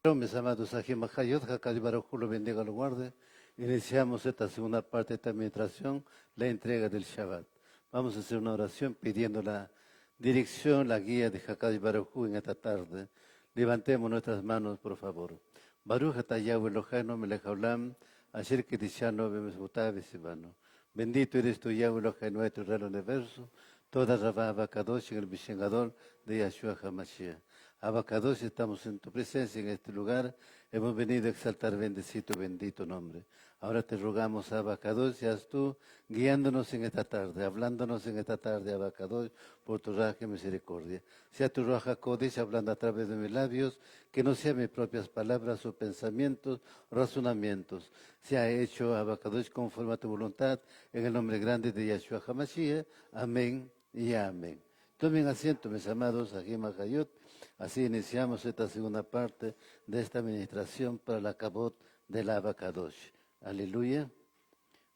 Mis amados, Ajimajayot, Hakari Baruj lo bendiga, lo guarde. Iniciamos esta segunda parte de esta meditación, la entrega del Shabbat. Vamos a hacer una oración pidiendo la dirección, la guía de Hakari Baruj en esta tarde. Levantemos nuestras manos, por favor. Baruch Atayahu Elohenu Melech Haolam, Asher Kedishanu Bemesbutav Esivanu. Bendito eres tú, Yahweh Elohenu, nuestro Rey del Universo. Toda Rabá Abacadosh en el Bishengador de Yahshua HaMashiach. Abacadosh, estamos en tu presencia en este lugar. Hemos venido a exaltar bendito nombre. Ahora te rogamos, Abacadosh, seas tú guiándonos en esta tarde, hablándonos en esta tarde, Abacadosh, por tu raja y misericordia. Sea tu raja Kodesh hablando a través de mis labios, que no sean mis propias palabras o pensamientos, razonamientos. Sea hecho, Abacadosh, conforme a tu voluntad, en el nombre grande de Yahshua HaMashiach. Amén y amén. Tomen asiento, mis amados, Ajim Hayot. Así iniciamos esta segunda parte de esta administración para la Kabot de la Abacadosh. Aleluya.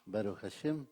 Baruch Hashem.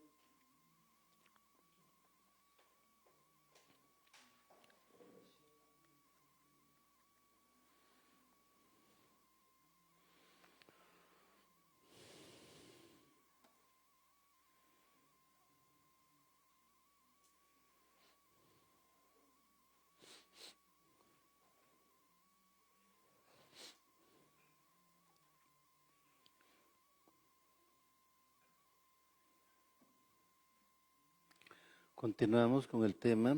Continuamos con el tema,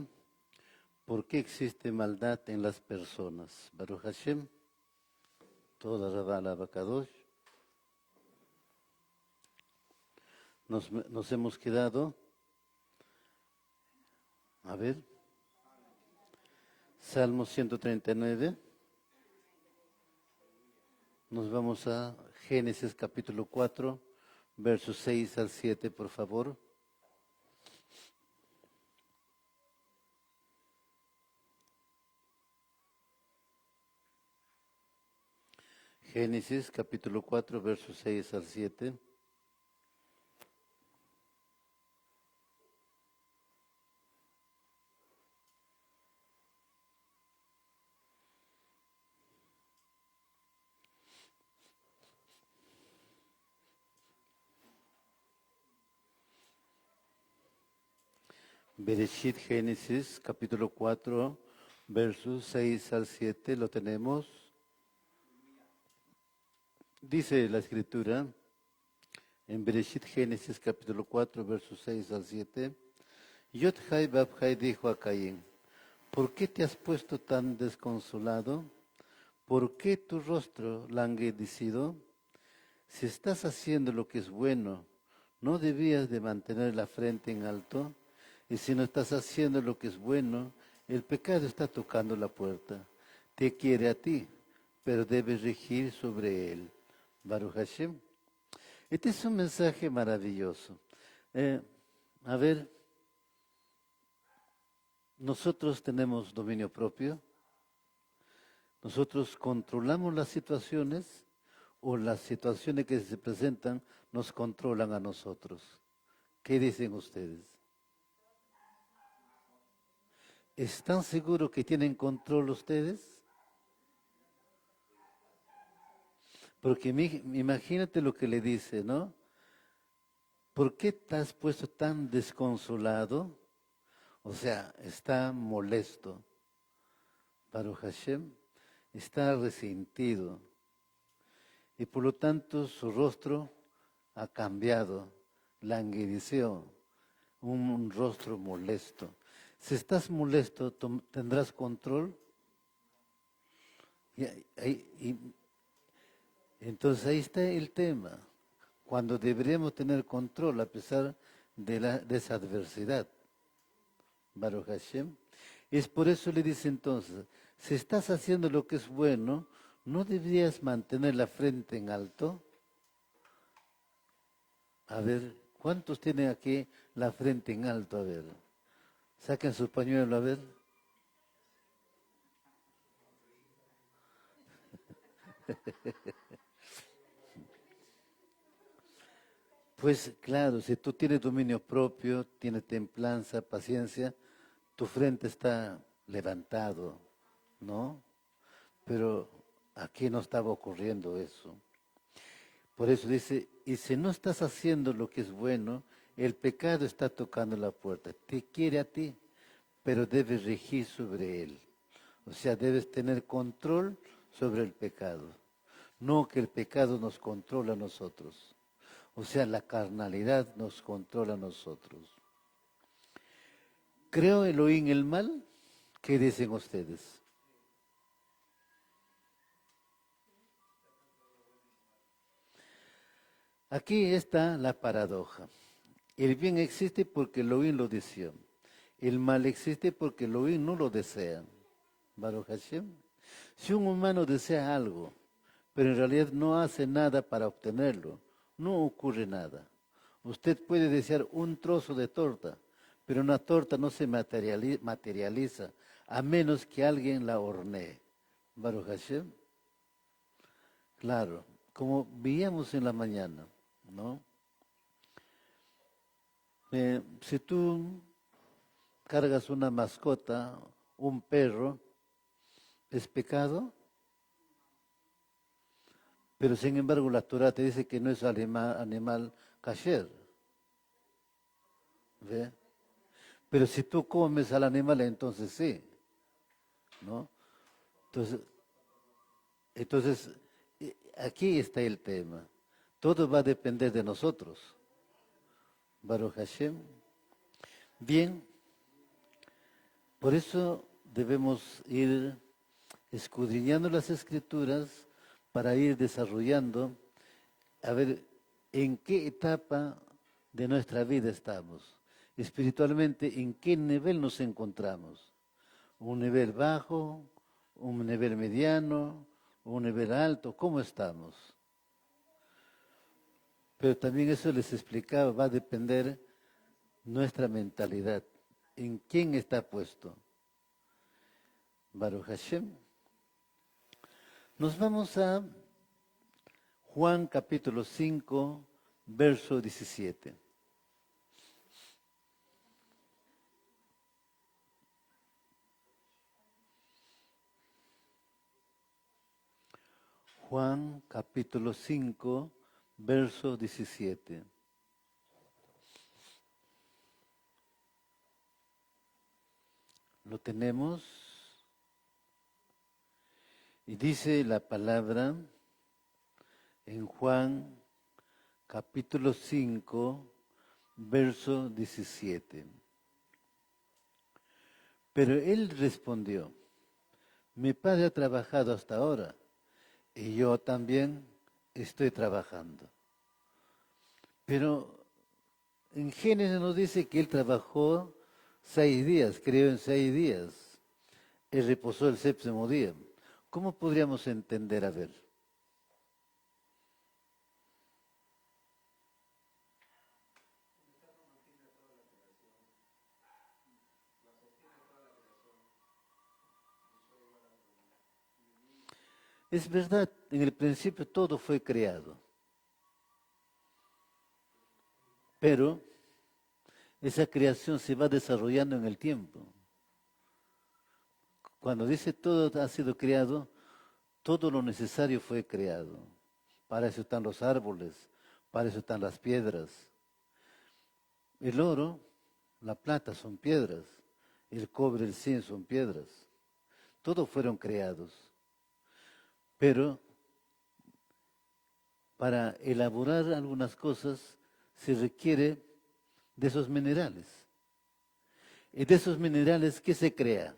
¿por qué existe maldad en las personas? Baruch Hashem, toda Rabá la Abacadosh. Nos hemos quedado, a ver, Salmo 139. Nos vamos a Génesis capítulo 4, versos 6 al 7, por favor. Génesis capítulo 4, versos 6 al 7. Bereshit Génesis capítulo 4, versos 6 al 7, lo tenemos. Dice la escritura, en Bereshit Génesis capítulo 4, versos 6 al 7, Yod-Hai Bab-Hai dijo a Caín, ¿por qué te has puesto tan desconsolado? ¿Por qué tu rostro languidecido? Si estás haciendo lo que es bueno, ¿no debías de mantener la frente en alto? Y si no estás haciendo lo que es bueno, el pecado está tocando la puerta. Te quiere a ti, pero debes regir sobre él. Baruch Hashem. Este es un mensaje maravilloso. A ver, nosotros tenemos dominio propio. Nosotros controlamos las situaciones o las situaciones que se presentan nos controlan a nosotros. ¿Qué dicen ustedes? ¿Están seguros que tienen control ustedes? Porque imagínate lo que le dice, ¿no? ¿Por qué te has puesto tan desconsolado? O sea, está molesto. Baruch Hashem está resentido. Y por lo tanto su rostro ha cambiado, languideció, un rostro molesto. Si estás molesto, ¿tendrás control? Y entonces ahí está el tema, cuando deberíamos tener control a pesar de esa adversidad. Baruch Hashem. Es por eso le dice entonces, si estás haciendo lo que es bueno, ¿no deberías mantener la frente en alto? A ver, ¿cuántos tienen aquí la frente en alto? A ver, saquen su pañuelo, a ver. Pues claro, si tú tienes dominio propio, tienes templanza, paciencia, tu frente está levantado, ¿no? Pero aquí no estaba ocurriendo eso. Por eso dice, y si no estás haciendo lo que es bueno, el pecado está tocando la puerta. Te quiere a ti, pero debes regir sobre él. O sea, debes tener control sobre el pecado. No que el pecado nos controla a nosotros. O sea, la carnalidad nos controla a nosotros. ¿Creo Elohim el mal? ¿Qué dicen ustedes? Aquí está la paradoja. El bien existe porque Elohim lo deseó. El mal existe porque Elohim no lo desea. Baruch Hashem. Si un humano desea algo, pero en realidad no hace nada para obtenerlo, no ocurre nada. Usted puede desear un trozo de torta, pero una torta no se materializa a menos que alguien la hornee. Baruch Hashem. Claro, como veíamos en la mañana, ¿no? Si tú cargas una mascota, un perro, ¿es pecado? Pero sin embargo la Torah te dice que no es animal kasher. ¿Ve? Pero si tú comes al animal, entonces sí, ¿no? Entonces, aquí está el tema. Todo va a depender de nosotros. Baruch Hashem. Bien, por eso debemos ir escudriñando las escrituras para ir desarrollando, a ver en qué etapa de nuestra vida estamos. Espiritualmente, ¿en qué nivel nos encontramos? ¿Un nivel bajo? ¿Un nivel mediano? ¿Un nivel alto? ¿Cómo estamos? Pero también eso les explicaba, va a depender nuestra mentalidad. ¿En quién está puesto? Baruch Hashem. Nos vamos a Juan capítulo 5, verso 17. Juan capítulo 5, verso 17. ¿Lo tenemos? Y dice la palabra en Juan capítulo 5, verso 17. Pero él respondió, mi padre ha trabajado hasta ahora y yo también estoy trabajando. Pero en Génesis nos dice que él trabajó 6 días, creó en 6 días. Él reposó el séptimo día. ¿Cómo podríamos entender? A ver. Es verdad, en el principio todo fue creado. Pero esa creación se va desarrollando en el tiempo. Cuando dice todo ha sido creado, todo lo necesario fue creado. Para eso están los árboles, para eso están las piedras. El oro, la plata son piedras, el cobre, el zinc son piedras. Todos fueron creados. Pero para elaborar algunas cosas se requiere de esos minerales. Y de esos minerales, ¿qué se crea?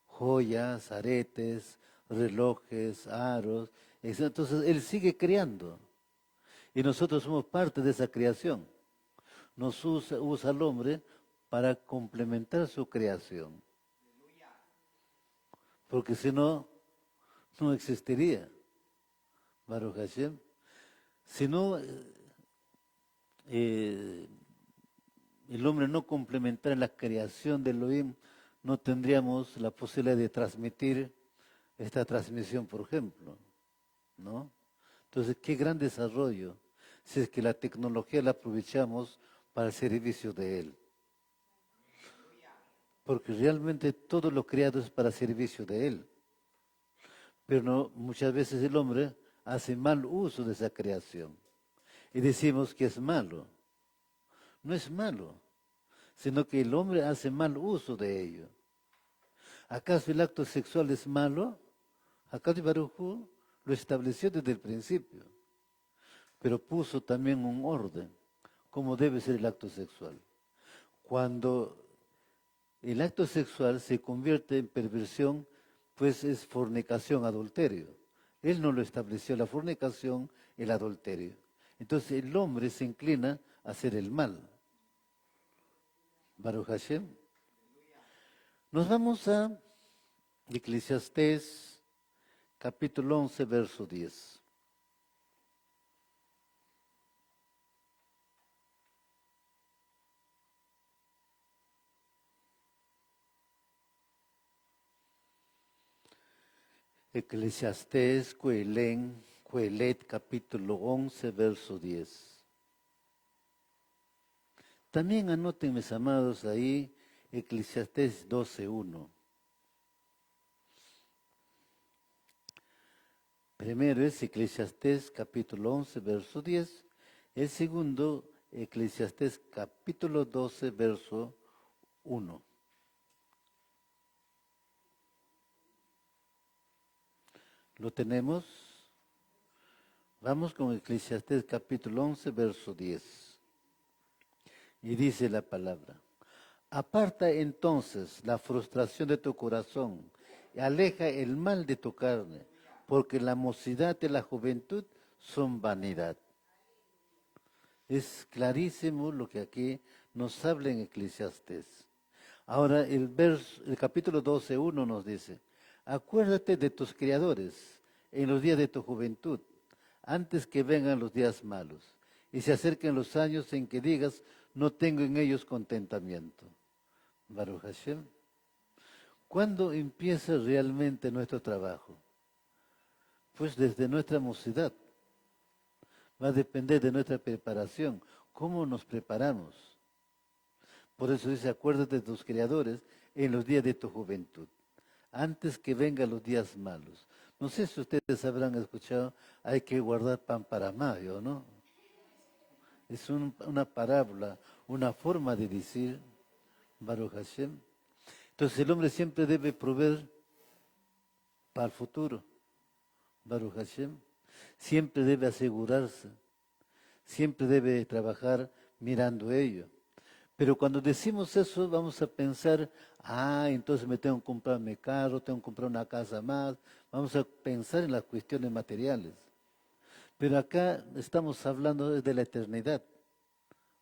Joyas, aretes, relojes, aros. Entonces Él sigue creando. Y nosotros somos parte de esa creación. Nos usa al hombre para complementar su creación. Porque si no, no existiría. Baruch Hashem. Si no, el hombre no complementara la creación de Elohim, no tendríamos la posibilidad de transmitir esta transmisión, por ejemplo, ¿no? Entonces, qué gran desarrollo si es que la tecnología la aprovechamos para el servicio de Él. Porque realmente todo lo creado es para servicio de Él. Pero no, muchas veces el hombre hace mal uso de esa creación. Y decimos que es malo. No es malo, sino que el hombre hace mal uso de ello. ¿Acaso el acto sexual es malo? Akadosh Baruj Hu lo estableció desde el principio, pero puso también un orden, cómo debe ser el acto sexual. Cuando el acto sexual se convierte en perversión, pues es fornicación, adulterio. Él no lo estableció, la fornicación, el adulterio. Entonces el hombre se inclina a hacer el mal. Baruch Hashem. Nos vamos a Eclesiastés, capítulo 11, verso 10. Eclesiastés, Coelet, capítulo 11, verso 10. También anoten, mis amados, ahí Eclesiastés 12:1. Primero es Eclesiastés capítulo 11, verso 10. El segundo, Eclesiastés capítulo 12, verso 1. ¿Lo tenemos? Vamos con Eclesiastés capítulo 11, verso 10. Y dice la palabra: aparta entonces la frustración de tu corazón y aleja el mal de tu carne, porque la mocidad y la juventud son vanidad. Es clarísimo lo que aquí nos habla en Eclesiastés. Ahora el capítulo 12:1 nos dice: acuérdate de tus criadores en los días de tu juventud, antes que vengan los días malos, y se acerquen los años en que digas, no tengo en ellos contentamiento. Baruch Hashem. ¿Cuándo empieza realmente nuestro trabajo? Pues desde nuestra mocedad. Va a depender de nuestra preparación, cómo nos preparamos. Por eso dice, acuérdate de tus creadores en los días de tu juventud, antes que vengan los días malos. No sé si ustedes habrán escuchado, hay que guardar pan para mayo, ¿no? Es una parábola, una forma de decir, Baruch Hashem. Entonces el hombre siempre debe proveer para el futuro, Baruch Hashem. Siempre debe asegurarse, siempre debe trabajar mirando ello. Pero cuando decimos eso, vamos a pensar, entonces me tengo que comprar mi carro, tengo que comprar una casa más. Vamos a pensar en las cuestiones materiales. Pero acá estamos hablando de la eternidad,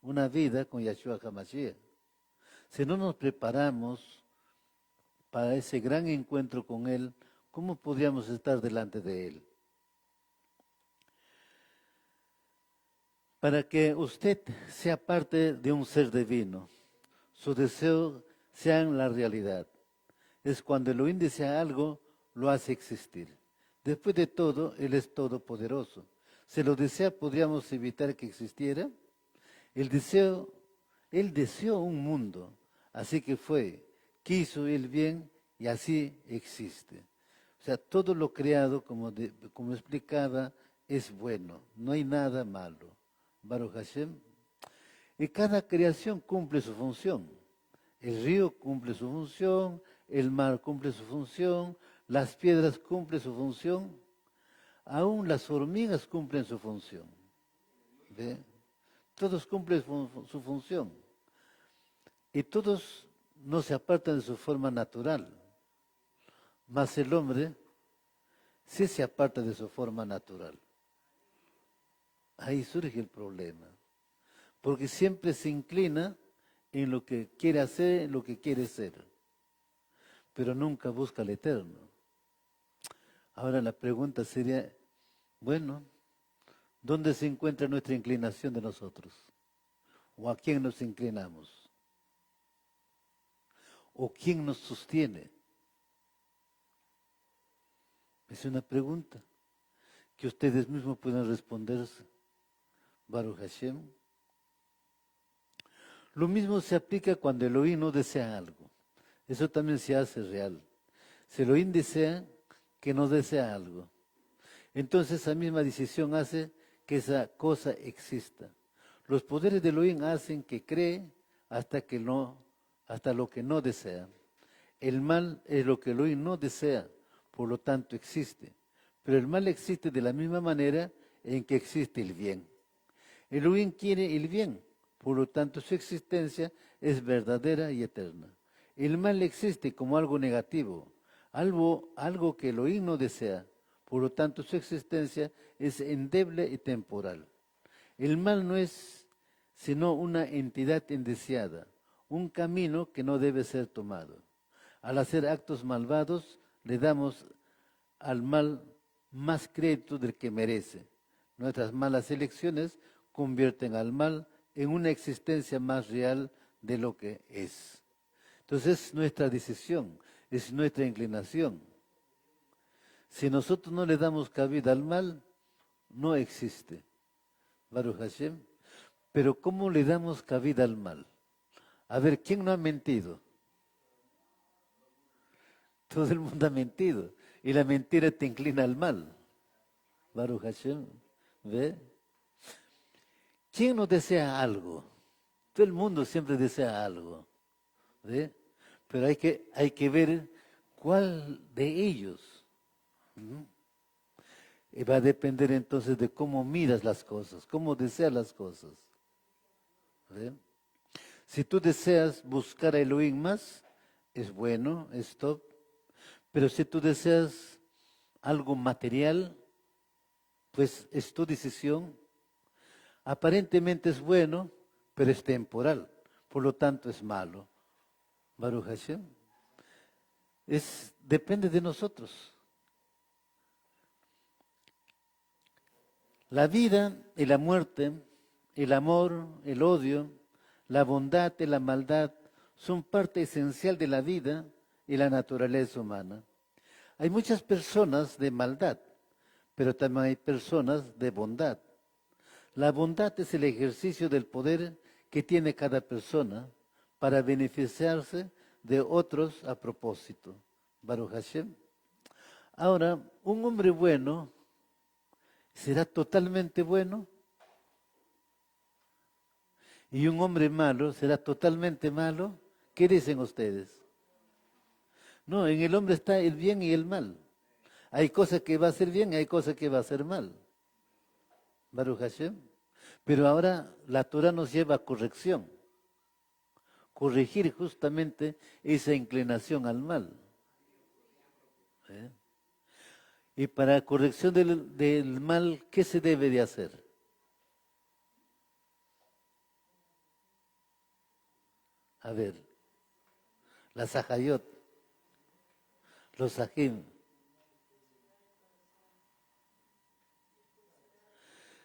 una vida con Yahshua HaMashiach. Si no nos preparamos para ese gran encuentro con Él, ¿cómo podríamos estar delante de Él? Para que usted sea parte de un ser divino, sus deseos sean la realidad. Es cuando Elohim desea algo, lo hace existir. Después de todo, Él es todopoderoso. Si lo desea, ¿podríamos evitar que existiera? Él deseó un mundo, así que quiso el bien y así existe. O sea, todo lo creado, como explicaba, es bueno, no hay nada malo. Baruch Hashem. Y cada creación cumple su función. El río cumple su función, el mar cumple su función, las piedras cumplen su función, aún las hormigas cumplen su función. ¿Ve? Todos cumplen su función. Y todos no se apartan de su forma natural. Mas el hombre sí se aparta de su forma natural. Ahí surge el problema. Porque siempre se inclina en lo que quiere hacer, en lo que quiere ser. Pero nunca busca el eterno. Ahora la pregunta sería, bueno, ¿dónde se encuentra nuestra inclinación de nosotros? ¿O a quién nos inclinamos? ¿O quién nos sostiene? Es una pregunta que ustedes mismos pueden responderse. Baruch Hashem. Lo mismo se aplica cuando Elohim no desea algo. Eso también se hace real. Si Elohim desea que no desea algo. Entonces esa misma decisión hace que esa cosa exista. Los poderes del Elohim hacen que cree hasta lo que no desea. El mal es lo que Elohim no desea, por lo tanto existe. Pero el mal existe de la misma manera en que existe el bien. Elohim quiere el bien, por lo tanto su existencia es verdadera y eterna. El mal existe como algo negativo, algo que Elohim no desea, por lo tanto su existencia es endeble y temporal. El mal no es sino una entidad indeseada, un camino que no debe ser tomado. Al hacer actos malvados, le damos al mal más crédito del que merece. Nuestras malas elecciones convierten al mal en una existencia más real de lo que es. Entonces es nuestra decisión, es nuestra inclinación. Si nosotros no le damos cabida al mal, no existe. Baruch Hashem. Pero ¿cómo le damos cabida al mal? A ver, ¿quién no ha mentido? Todo el mundo ha mentido. Y la mentira te inclina al mal. Baruch Hashem. ¿Ve? ¿Quién no desea algo? Todo el mundo siempre desea algo. ¿Ve? Pero hay que ver cuál de ellos. Y va a depender entonces de cómo miras las cosas, cómo deseas las cosas. ¿Ve? Si tú deseas buscar a Elohim más, es bueno, es top. Pero si tú deseas algo material, pues es tu decisión. Aparentemente es bueno, pero es temporal. Por lo tanto es malo. Baruch Hashem. Depende de nosotros. La vida y la muerte, el amor, el odio, la bondad y la maldad son parte esencial de la vida y la naturaleza humana. Hay muchas personas de maldad, pero también hay personas de bondad. La bondad es el ejercicio del poder que tiene cada persona para beneficiarse de otros a propósito. Baruch Hashem. Ahora, un hombre bueno, ¿será totalmente bueno? ¿Y un hombre malo será totalmente malo? ¿Qué dicen ustedes? No, en el hombre está el bien y el mal. Hay cosas que va a ser bien y hay cosas que va a ser mal. Baruch Hashem. Pero ahora la Torah nos lleva a corrección. Corregir justamente esa inclinación al mal. ¿Eh? Y para corrección del mal, ¿qué se debe de hacer? A ver, la Sahayot, los Sahim.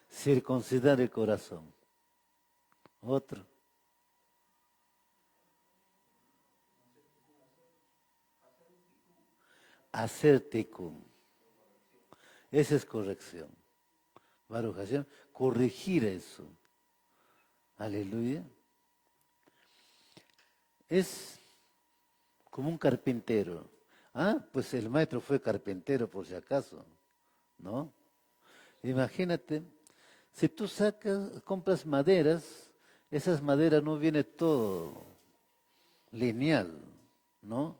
Circuncidar el corazón. Otro. Hacer tikkun. Esa es corrección. Baruch Hashem, corregir eso. Aleluya. Es como un carpintero. Ah, pues el maestro fue carpintero por si acaso, ¿no? Imagínate, si tú compras maderas, esas maderas no viene todo lineal, ¿no?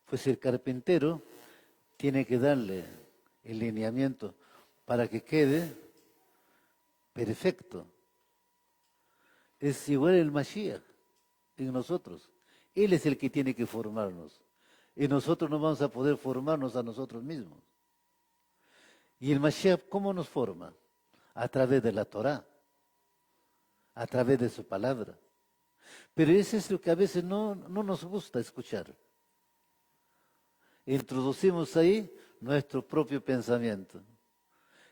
Pues el carpintero tiene que darle el lineamiento para que quede perfecto. Es igual el Mashiach en nosotros. Él es el que tiene que formarnos. Y nosotros no vamos a poder formarnos a nosotros mismos. ¿Y el Mashiach cómo nos forma? A través de la Torah, a través de su palabra. Pero eso es lo que a veces no nos gusta escuchar. Introducimos ahí nuestro propio pensamiento.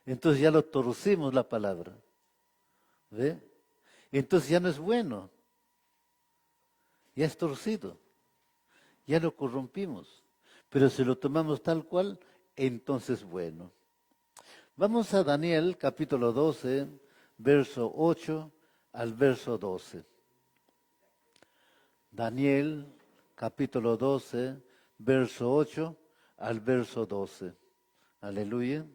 Entonces ya lo torcimos la palabra. ¿Ve? Entonces ya no es bueno. Ya es torcido. Ya lo corrompimos. Pero si lo tomamos tal cual, entonces bueno. Vamos a Daniel capítulo 12, verso 8 al verso 12. Daniel capítulo 12, verso 8 al verso 12. Aleluya.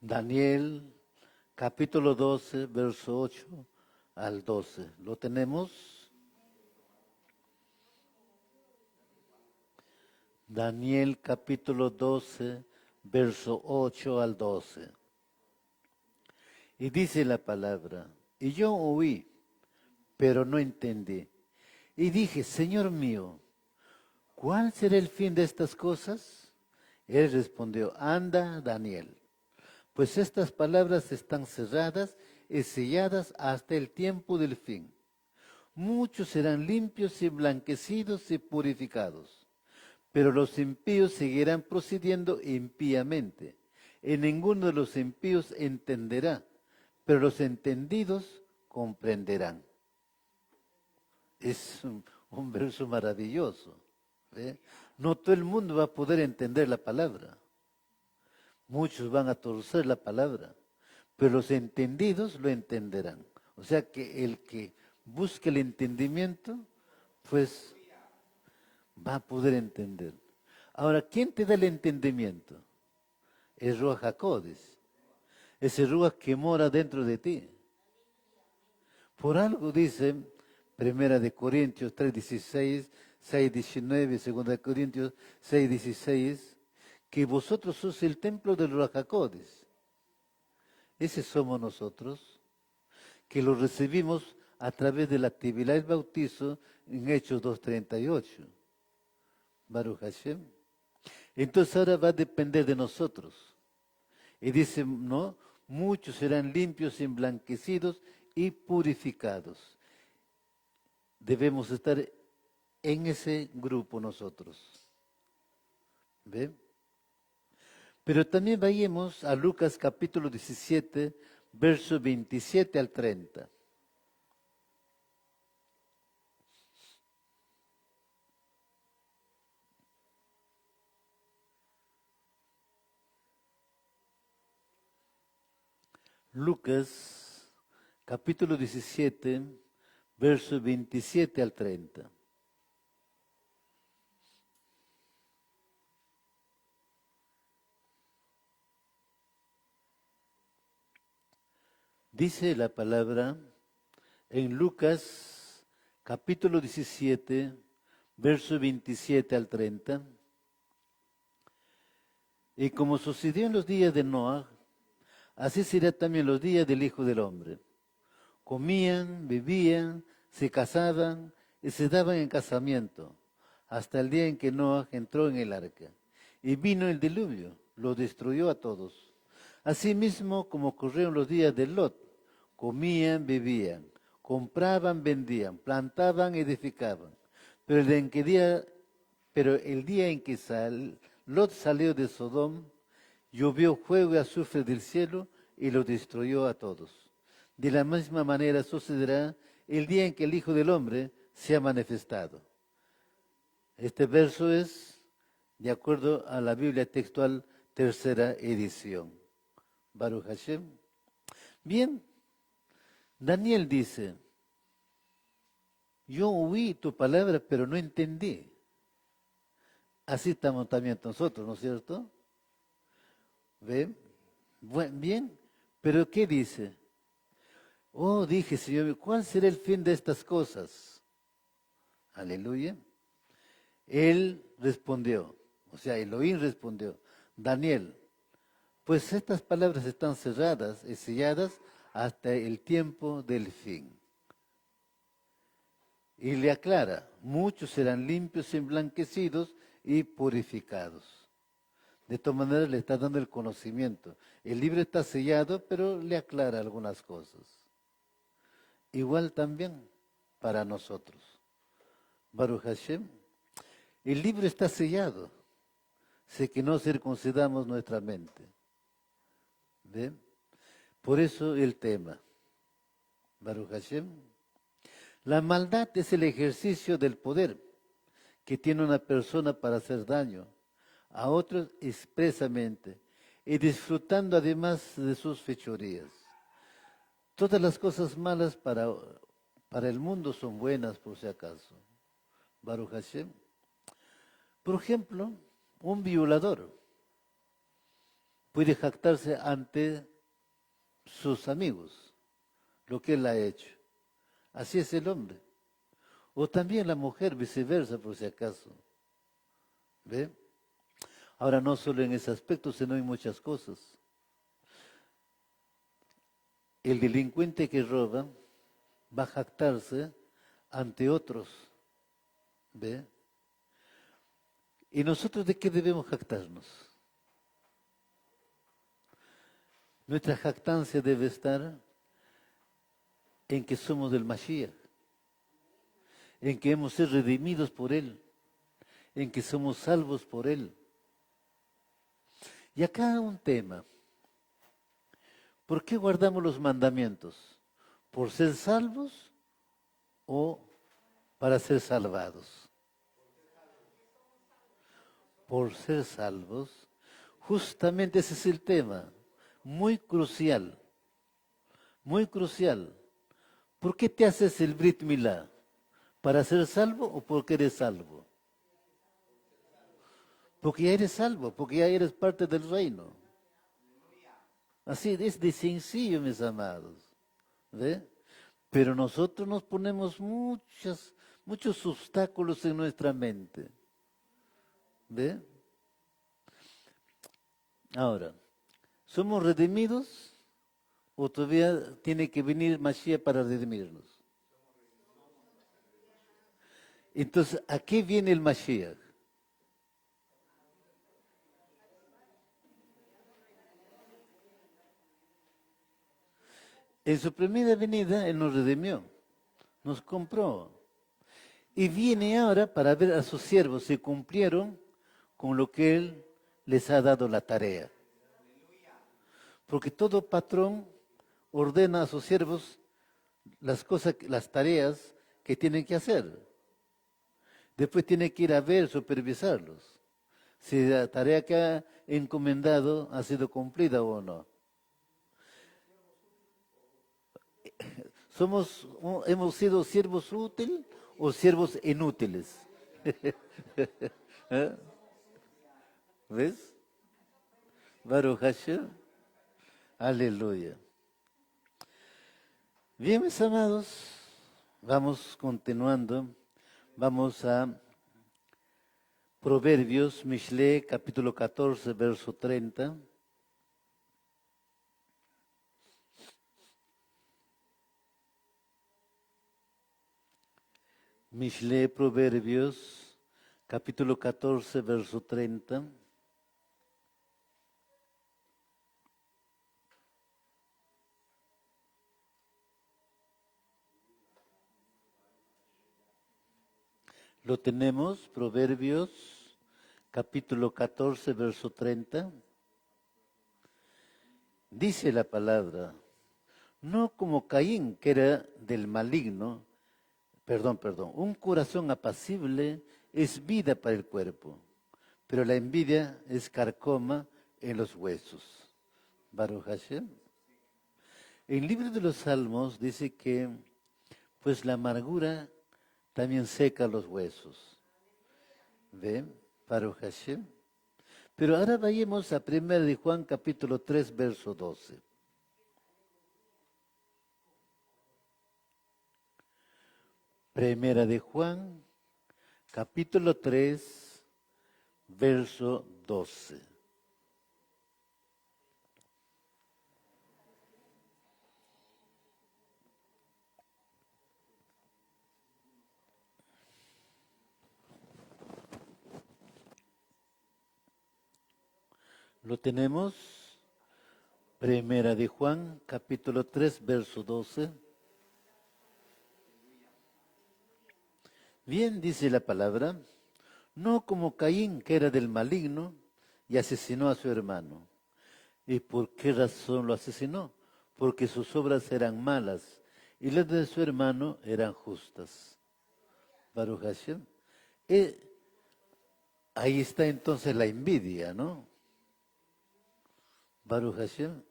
Daniel, capítulo 12, verso 8 al 12. ¿Lo tenemos? Daniel, capítulo 12, verso 8 al 12. Y dice la palabra, y yo oí, pero no entendí. Y dije, Señor mío, ¿cuál será el fin de estas cosas? Él respondió, anda, Daniel, pues estas palabras están cerradas y selladas hasta el tiempo del fin. Muchos serán limpios y blanquecidos y purificados, pero los impíos seguirán procediendo impíamente. Y ninguno de los impíos entenderá, pero los entendidos comprenderán. Es un verso maravilloso. ¿Ve? No todo el mundo va a poder entender la palabra. Muchos van a torcer la palabra, pero los entendidos lo entenderán. O sea que el que busque el entendimiento, pues va a poder entender. Ahora, ¿quién te da el entendimiento? Es Ruach HaKodesh. Ese Ruach que mora dentro de ti. Por algo dice, Primera de Corintios 3:16, 6:19, Segunda de Corintios 6:16, que vosotros sois el templo del Ruach HaKodesh. Ese somos nosotros, que lo recibimos a través de la actividad del bautizo en Hechos 2:38. Baruch Hashem. Entonces ahora va a depender de nosotros. Y dice, no, muchos serán limpios, emblanquecidos y purificados. Debemos estar en ese grupo nosotros. ¿Ve? Pero también vayamos a Lucas capítulo 17, versos 27 al 30. Lucas capítulo 17, versos 27 al 30. Dice la palabra en Lucas capítulo 17, verso 27 al 30. Y como sucedió en los días de Noé, así será también los días del Hijo del Hombre. Comían, bebían, se casaban y se daban en casamiento, hasta el día en que Noé entró en el arca. Y vino el diluvio, lo destruyó a todos. Asimismo, como ocurrieron los días de Lot, comían, bebían, compraban, vendían, plantaban, edificaban. Pero el día en que Lot salió de Sodom, llovió fuego y azufre del cielo y lo destruyó a todos. De la misma manera sucederá el día en que el Hijo del Hombre sea manifestado. Este verso es de acuerdo a la Biblia textual, tercera edición. Baruch Hashem. Bien, Daniel dice, yo oí tu palabra, pero no entendí. Así estamos también nosotros, ¿no es cierto? ¿Ven? Bien, pero ¿qué dice? Oh, dije, Señor, ¿cuál será el fin de estas cosas? Aleluya. Él respondió, o sea, Elohim respondió, Daniel, pues estas palabras están cerradas y selladas hasta el tiempo del fin. Y le aclara, muchos serán limpios, emblanquecidos y purificados. De todas maneras le está dando el conocimiento. El libro está sellado, pero le aclara algunas cosas. Igual también para nosotros. Baruch Hashem, el libro está sellado. Sé que no circuncidamos nuestra mente. ¿Ven? Por eso el tema. Baruch Hashem. La maldad es el ejercicio del poder que tiene una persona para hacer daño a otros expresamente y disfrutando además de sus fechorías. Todas las cosas malas para el mundo son buenas por si acaso. Baruch Hashem. Por ejemplo, un violador puede jactarse ante sus amigos lo que él ha hecho. Así es el hombre. O también la mujer, viceversa, por si acaso. ¿Ve? Ahora, no solo en ese aspecto, sino en muchas cosas. El delincuente que roba va a jactarse ante otros. ¿Ve? ¿Y nosotros de qué debemos jactarnos? Nuestra jactancia debe estar en que somos del Mashiach, en que hemos sido redimidos por Él, en que somos salvos por Él. Y acá un tema. ¿Por qué guardamos los mandamientos? ¿Por ser salvos o para ser salvados? Por ser salvos. Justamente ese es el tema. Muy crucial. Muy crucial. ¿Por qué te haces el Brit Milá? ¿Para ser salvo o porque eres salvo? Porque ya eres salvo, porque ya eres parte del reino. Así es de sencillo, mis amados. ¿Ve? Pero nosotros nos ponemos muchos obstáculos en nuestra mente. ¿Ve? Ahora, ¿somos redimidos o todavía tiene que venir Mashiach para redimirnos? Entonces, ¿a qué viene el Mashiach? En su primera venida, Él nos redimió, nos compró. Y viene ahora para ver a sus siervos si cumplieron con lo que Él les ha dado la tarea. Porque todo patrón ordena a sus siervos las cosas, las tareas que tienen que hacer. Después tiene que ir a ver, supervisarlos. Si la tarea que ha encomendado ha sido cumplida o no. ¿Hemos sido siervos útiles o siervos inútiles? ¿Eh? ¿Ves? Baruch Hashem. Aleluya. Bien, mis amados, vamos continuando. Vamos a Proverbios, Mishle, capítulo 14, verso 30. Mishle, Proverbios, capítulo 14, verso 30. Lo tenemos, Proverbios, capítulo 14, verso 30. Dice la palabra, no como Caín, que era del maligno, un corazón apacible es vida para el cuerpo, pero la envidia es carcoma en los huesos. Baruch Hashem. El libro de los Salmos dice que, pues la amargura también seca los huesos. ¿Ve? Baruch Hashem. Pero ahora vayamos a 1 de Juan capítulo 3, verso 12. Primera de Juan, capítulo 3, verso 12. ¿Lo tenemos? Primera de Juan, capítulo 3, verso 12. Bien dice la palabra, no como Caín, que era del maligno, y asesinó a su hermano. ¿Y por qué razón lo asesinó? Porque sus obras eran malas y las de su hermano eran justas. Baruch Hashem. Ahí está entonces la envidia, ¿no? Baruch Hashem.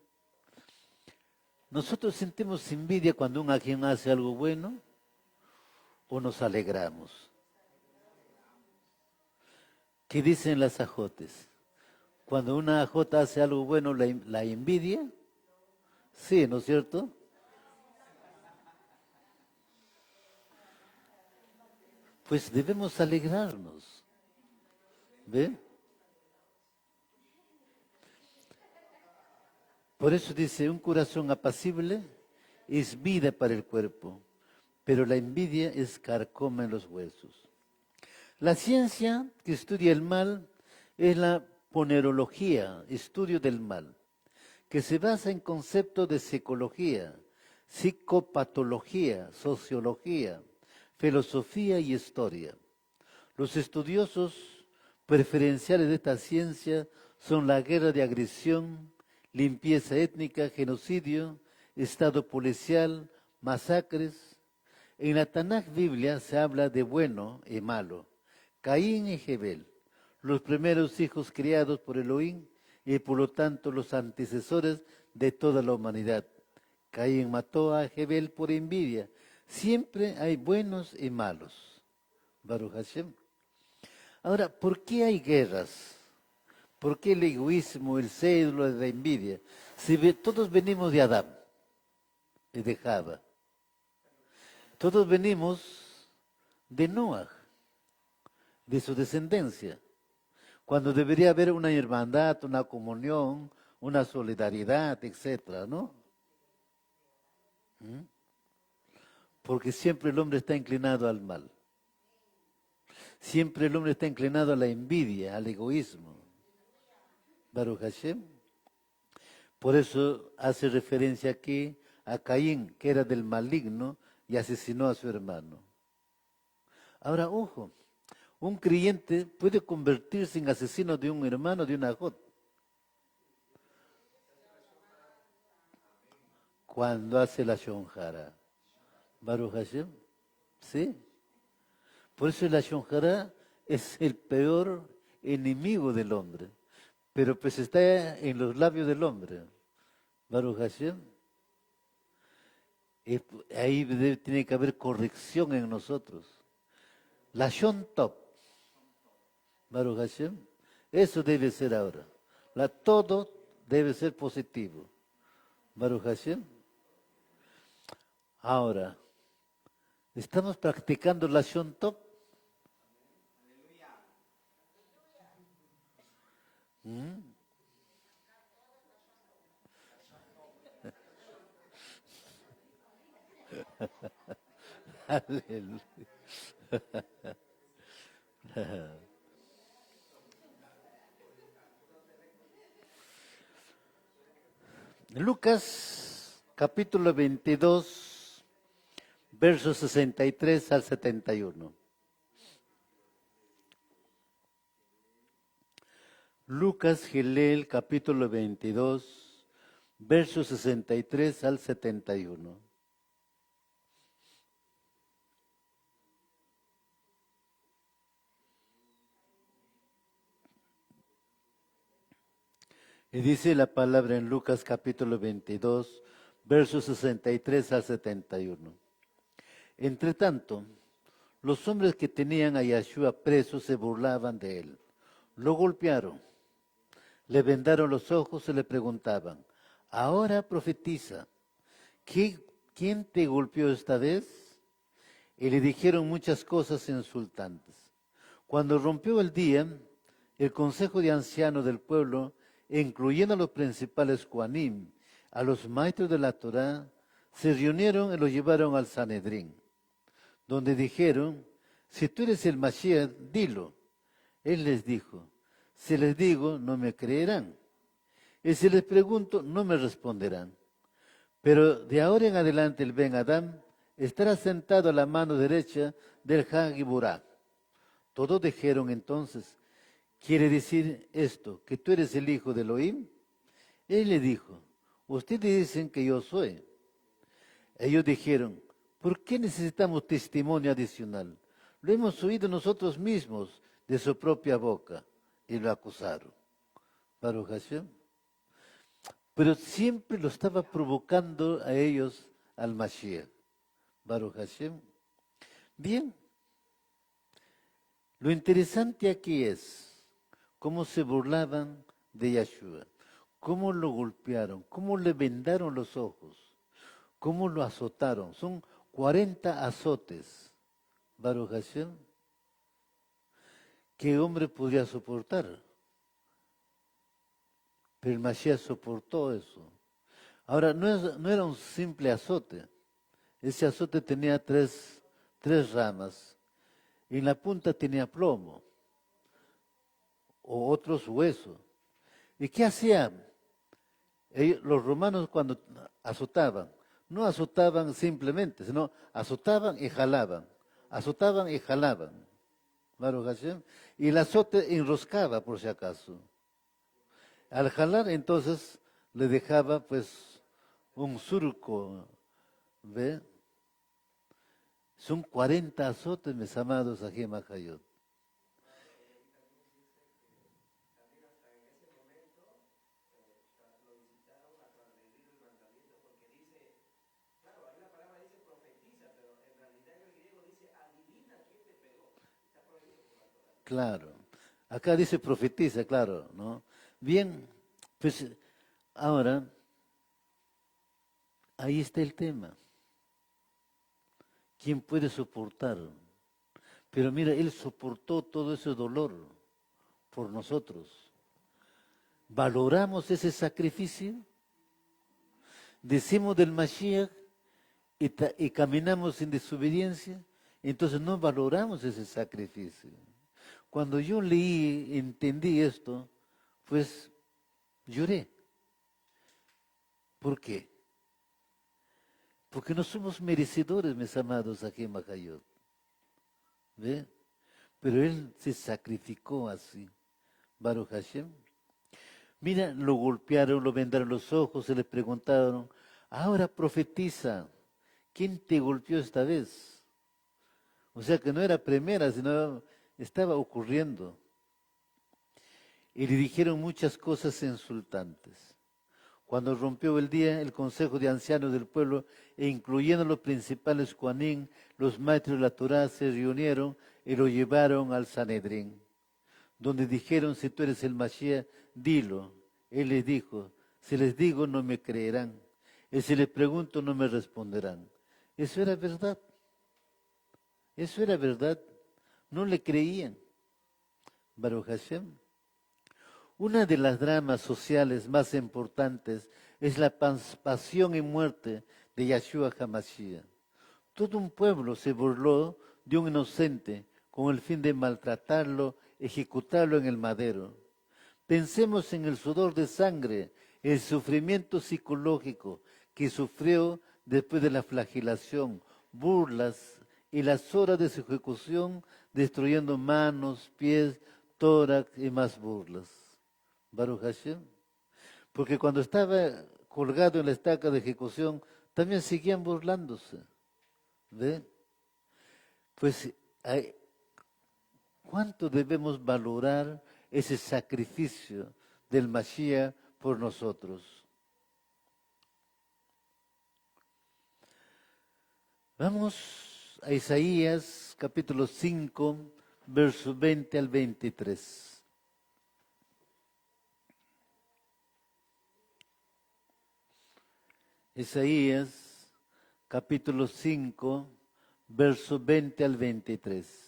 Nosotros sentimos envidia cuando alguien hace algo bueno o nos alegramos. ¿Qué dicen las ajotes? Cuando una ajota hace algo bueno, ¿la envidia? Sí, ¿no es cierto? Pues debemos alegrarnos. ¿Ve? Por eso dice, un corazón apacible es vida para el cuerpo, pero la envidia es carcoma en los huesos. La ciencia que estudia el mal es la ponerología, estudio del mal, que se basa en conceptos de psicología, psicopatología, sociología, filosofía y historia. Los estudiosos preferenciales de esta ciencia son la guerra de agresión, limpieza étnica, genocidio, estado policial, masacres. En la Tanaj Biblia se habla de bueno y malo. Caín y Jebel, los primeros hijos criados por Elohim y por lo tanto los antecesores de toda la humanidad. Caín mató a Jebel por envidia. Siempre hay buenos y malos. Baruch Hashem. Ahora, ¿por qué hay guerras? ¿Por qué el egoísmo, el celo, la envidia? Si todos venimos de Adán y de Java. Todos venimos de Noah, de su descendencia. Cuando debería haber una hermandad, una comunión, una solidaridad, etcétera, ¿no? Porque siempre el hombre está inclinado al mal. Siempre el hombre está inclinado a la envidia, al egoísmo. Baruch Hashem. Por eso hace referencia aquí a Caín, que era del maligno y asesinó a su hermano. Ahora, ojo, un creyente puede convertirse en asesino de un hermano, de una ajot. Cuando hace la shonjara. Baruch Hashem. ¿Sí? Por eso la shonjara es el peor enemigo del hombre. Pero pues está en los labios del hombre. Baruch Hashem. Ahí tiene que haber corrección en nosotros. La shon top. Baruch Hashem. Eso debe ser ahora. Todo debe ser positivo. Baruch Hashem. Ahora, ¿estamos practicando la shon top? Aleluya. Lucas, capítulo 22, versos 63 al 71. Lucas Gilel, capítulo 22, versos 63 al 71. Y dice la palabra en Lucas capítulo 22, versos 63 al 71. Entre tanto, los hombres que tenían a Yahshua preso se burlaban de él. Lo golpearon, le vendaron los ojos y le preguntaban, ahora profetiza, ¿quién te golpeó esta vez? Y le dijeron muchas cosas insultantes. Cuando rompió el día, el consejo de ancianos del pueblo, incluyendo a los principales Kohanim, a los maestros de la Torá, se reunieron y lo llevaron al Sanedrín, donde dijeron, si tú eres el Mashiach, dilo. Él les dijo, si les digo, no me creerán. Y si les pregunto, no me responderán. Pero de ahora en adelante el Ben Adam estará sentado a la mano derecha del Hagiburá. Todos dijeron entonces, ¿quiere decir esto, que tú eres el hijo de Elohim? Él le dijo, ustedes dicen que yo soy. Ellos dijeron, ¿por qué necesitamos testimonio adicional? Lo hemos oído nosotros mismos de su propia boca. Y lo acusaron. Baruch Hashem. Pero siempre lo estaba provocando a ellos al Mashiach. Baruch Hashem. Bien. Lo interesante aquí es cómo se burlaban de Yeshua, cómo lo golpearon, cómo le vendaron los ojos, cómo lo azotaron. Son 40 azotes. Baruch Hashem. ¿Qué hombre podría soportar? Pero el Mashiach soportó eso. Ahora, no era un simple azote. Ese azote tenía tres ramas. Y en la punta tenía plomo o otros huesos. ¿Y qué hacían? Los romanos cuando azotaban, no azotaban simplemente, sino azotaban y jalaban. Azotaban y jalaban. Baruch Hashem. Y el azote enroscaba por si acaso. Al jalar entonces le dejaba pues un surco, ¿ve? Son 40 azotes, mis amados, aquí en Majayot. Claro. Acá dice profetiza, claro, ¿no? Bien, pues ahora, ahí está el tema. ¿Quién puede soportar? Pero mira, Él soportó todo ese dolor por nosotros. ¿Valoramos ese sacrificio? Decimos del Mashiach y caminamos en desobediencia, entonces no valoramos ese sacrificio. Cuando yo leí, entendí esto, pues lloré. ¿Por qué? Porque no somos merecedores, mis amados, aquí en Majayot. ¿Ve? Pero Él se sacrificó así. Baruch Hashem. Mira, lo golpearon, lo vendaron los ojos, se le preguntaron, ahora profetiza, ¿quién te golpeó esta vez? O sea que no era primera, sino estaba ocurriendo. Y le dijeron muchas cosas insultantes. Cuando rompió el día, el consejo de ancianos del pueblo, e incluyendo los principales Juanín, los maestros de la Torá, se reunieron y lo llevaron al Sanedrín, donde dijeron, si tú eres el Mashiach, dilo. Él les dijo, si les digo no me creerán, y si les pregunto no me responderán. Eso era verdad. Eso era verdad. No le creían. Baruch Hashem. Una de las dramas sociales más importantes es la pasión y muerte de Yeshua HaMashiach. Todo un pueblo se burló de un inocente con el fin de maltratarlo, ejecutarlo en el madero. Pensemos en el sudor de sangre, el sufrimiento psicológico que sufrió después de la flagelación, burlas y las horas de su ejecución, destruyendo manos, pies, tórax y más burlas. Baruch Hashem. Porque cuando estaba colgado en la estaca de ejecución, también seguían burlándose. ¿Ve? Pues, ¿cuánto debemos valorar ese sacrificio del Mashiach por nosotros? Vamos a Isaías capítulo 5, versos 20 al 23. Isaías capítulo 5, versos 20 al 23.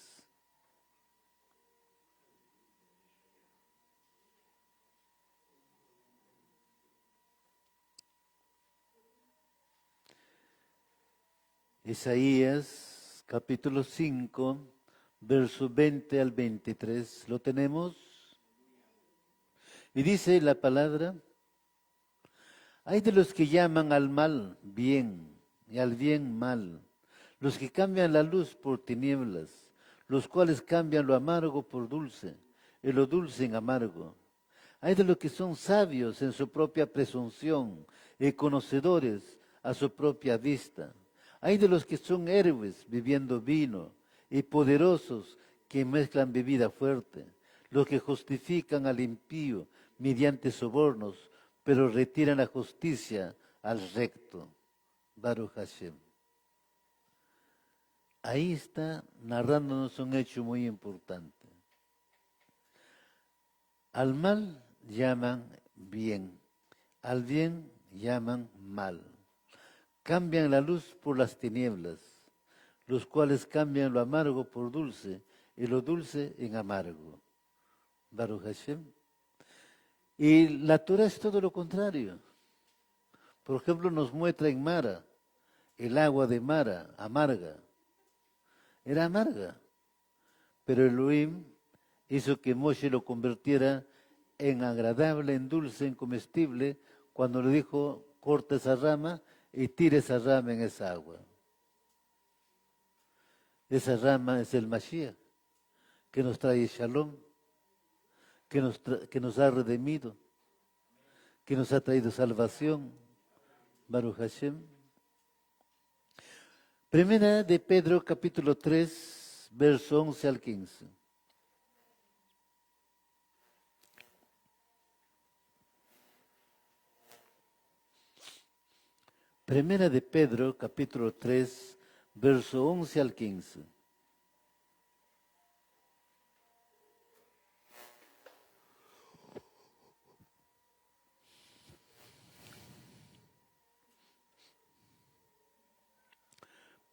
Isaías capítulo 5, versos 20 al 23. ¿Lo tenemos? Y dice la palabra, hay de los que llaman al mal bien y al bien mal, los que cambian la luz por tinieblas, los cuales cambian lo amargo por dulce y lo dulce en amargo. Hay de los que son sabios en su propia presunción y conocedores a su propia vista. Hay de los que son héroes bebiendo vino y poderosos que mezclan bebida fuerte, los que justifican al impío mediante sobornos, pero retiran la justicia al recto. Baruch Hashem. Ahí está narrándonos un hecho muy importante. Al mal llaman bien, al bien llaman mal. Cambian la luz por las tinieblas, los cuales cambian lo amargo por dulce y lo dulce en amargo. Baruch Hashem. Y la Torah es todo lo contrario. Por ejemplo, nos muestra en Mara, el agua de Mara, amarga. Era amarga, pero Elohim hizo que Moshe lo convirtiera en agradable, en dulce, en comestible, cuando le dijo, corta esa rama y tire esa rama en esa agua. Esa rama es el Mashiach, que nos trae Shalom, que nos ha redimido, que nos ha traído salvación. Baruch Hashem. Primera de Pedro, capítulo 3, verso 11 al 15. Primera de Pedro, capítulo 3, verso 11 al 15.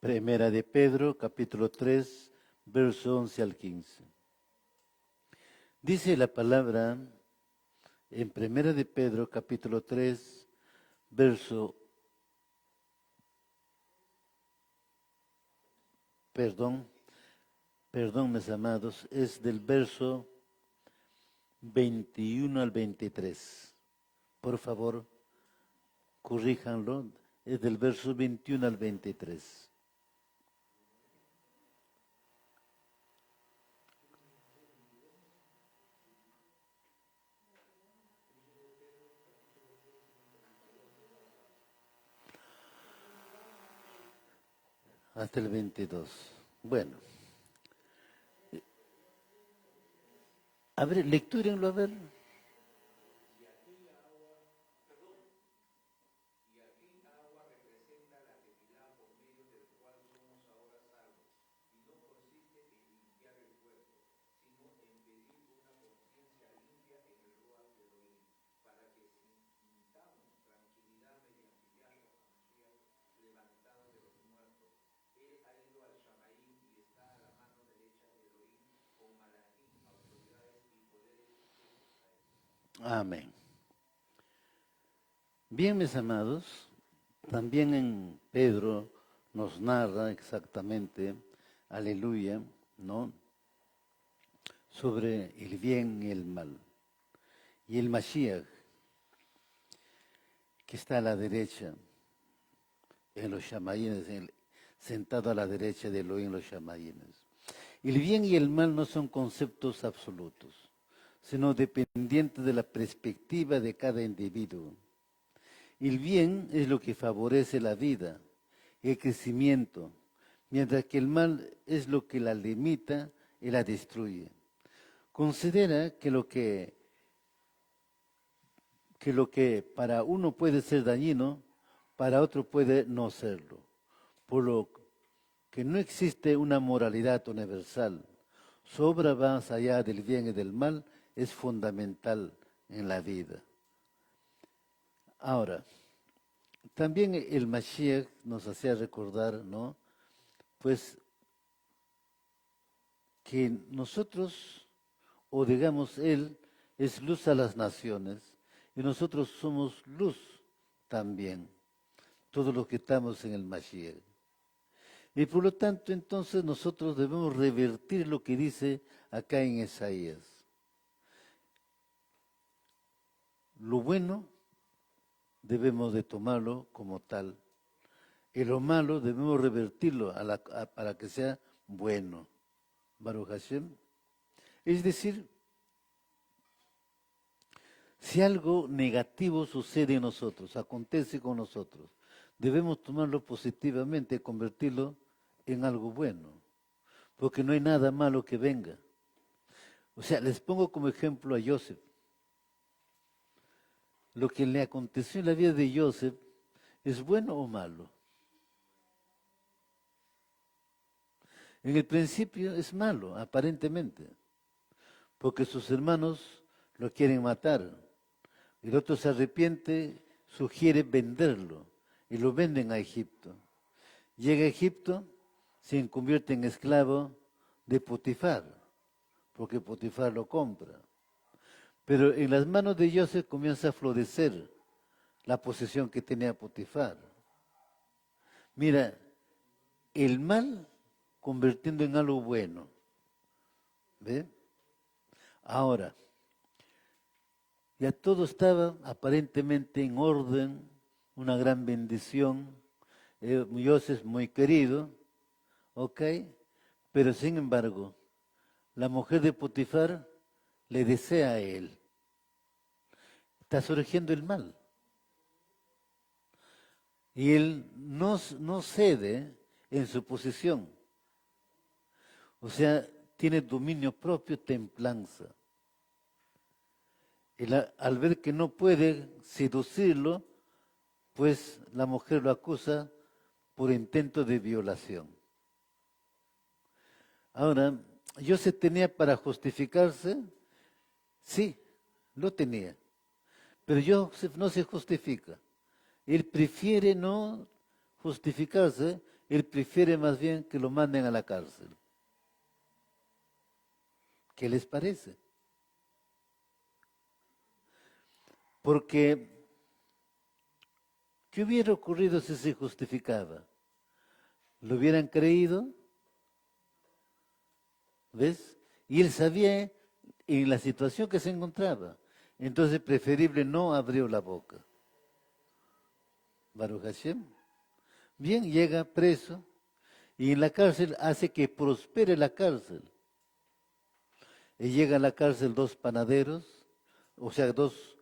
Primera de Pedro, capítulo 3, verso 11 al 15. Dice la palabra en Primera de Pedro, capítulo 3, verso, perdón, mis amados, es del verso 21 al 23. Por favor, corríjanlo, es del verso 21 al 23. Hasta el 22. Bueno. A ver, lectúrenlo, a ver. Amén. Bien, mis amados, también en Pedro nos narra exactamente, aleluya, ¿no? Sobre el bien y el mal. Y el Mashiach, que está a la derecha, en los Shamayines, sentado a la derecha de Elohim en los Shamayines. El bien y el mal no son conceptos absolutos, sino dependientes de la perspectiva de cada individuo. El bien es lo que favorece la vida, el crecimiento, mientras que el mal es lo que la limita y la destruye. Considera que lo que para uno puede ser dañino, para otro puede no serlo. Por lo que no existe una moralidad universal. Su obra más allá del bien y del mal es fundamental en la vida. Ahora, también el Mashiach nos hacía recordar, ¿no? Pues que nosotros, o digamos, Él es luz a las naciones y nosotros somos luz también, todos los que estamos en el Mashiach. Y por lo tanto, entonces nosotros debemos revertir lo que dice acá en Isaías. Lo bueno debemos de tomarlo como tal. Y lo malo debemos revertirlo para que sea bueno. Baruch Hashem. Es decir, si algo negativo sucede en nosotros, acontece con nosotros, debemos tomarlo positivamente y convertirlo en algo bueno, porque no hay nada malo que venga. O sea, les pongo como ejemplo a Joseph. Lo que le aconteció en la vida de Joseph, ¿es bueno o malo? En el principio es malo, aparentemente, porque sus hermanos lo quieren matar. El otro se arrepiente, sugiere venderlo y lo venden a Egipto. Llega a Egipto, se convierte en esclavo de Potifar, porque Potifar lo compra. Pero en las manos de Joseph comienza a florecer la posesión que tenía Potifar. Mira, el mal convirtiendo en algo bueno. ¿Ve? Ahora, ya todo estaba aparentemente en orden, una gran bendición. Joseph muy querido, ¿ok? Pero sin embargo, la mujer de Potifar le desea a él. Está surgiendo el mal. Y él no cede en su posición. O sea, tiene dominio propio, templanza. Al ver que no puede seducirlo, pues la mujer lo acusa por intento de violación. Ahora, Joseph tenía para justificarse, sí, lo tenía, pero Joseph no se justifica. Él prefiere no justificarse, él prefiere más bien que lo manden a la cárcel. ¿Qué les parece? Porque, ¿qué hubiera ocurrido si se justificaba? ¿Lo hubieran creído? ¿Ves? Y él sabía en la situación que se encontraba. Entonces, preferible no abrió la boca. Baruch Hashem. Bien, llega preso y en la cárcel hace que prospere la cárcel. Y llega a la cárcel dos panaderos, o sea, dos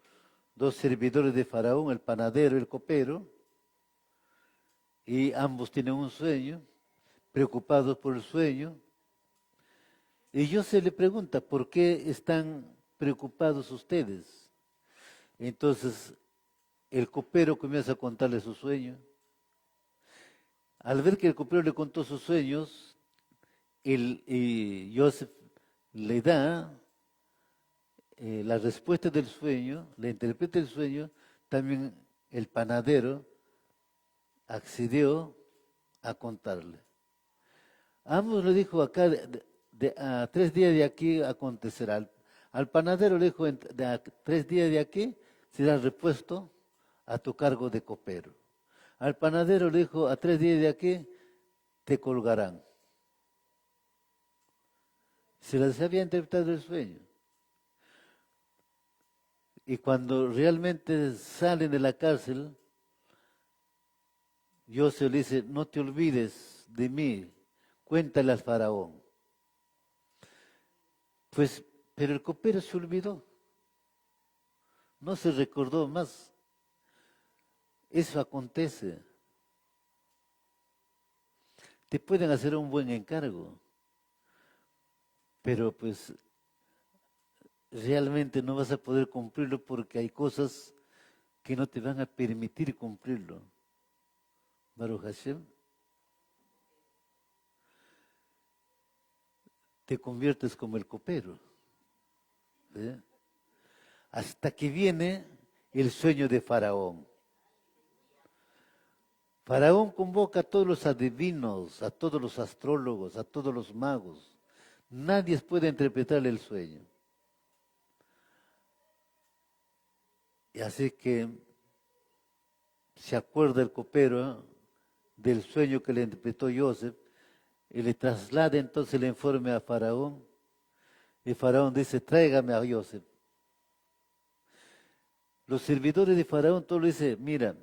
servidores de Faraón, el panadero y el copero, y ambos tienen un sueño, preocupados por el sueño. Y José le pregunta, ¿por qué están preocupados ustedes? Entonces, el copero comienza a contarle su sueño. Al ver que el copero le contó sus sueños, Joseph le da la respuesta del sueño, le interpreta el sueño, también el panadero accedió a contarle. Ambos le dijo acá, a 3 días de aquí acontecerá. Al panadero le dijo, a 3 días de aquí será repuesto a tu cargo de copero. Al panadero le dijo, a 3 días de aquí te colgarán. Se les había interpretado el sueño. Y cuando realmente salen de la cárcel, José le dice, no te olvides de mí, cuéntale al faraón. Pues, pero el copero se olvidó, no se recordó más. Eso acontece. Te pueden hacer un buen encargo, pero pues realmente no vas a poder cumplirlo porque hay cosas que no te van a permitir cumplirlo. Baruch Hashem, te conviertes como el copero. ¿Eh? Hasta que viene el sueño de Faraón. Faraón convoca a todos los adivinos, a todos los astrólogos, a todos los magos. Nadie puede interpretar el sueño. Y así que se acuerda el copero del sueño que le interpretó Joseph y le traslada entonces el informe a Faraón. Y Faraón dice, tráigame a Joseph. Los servidores de Faraón todos le dicen, mira,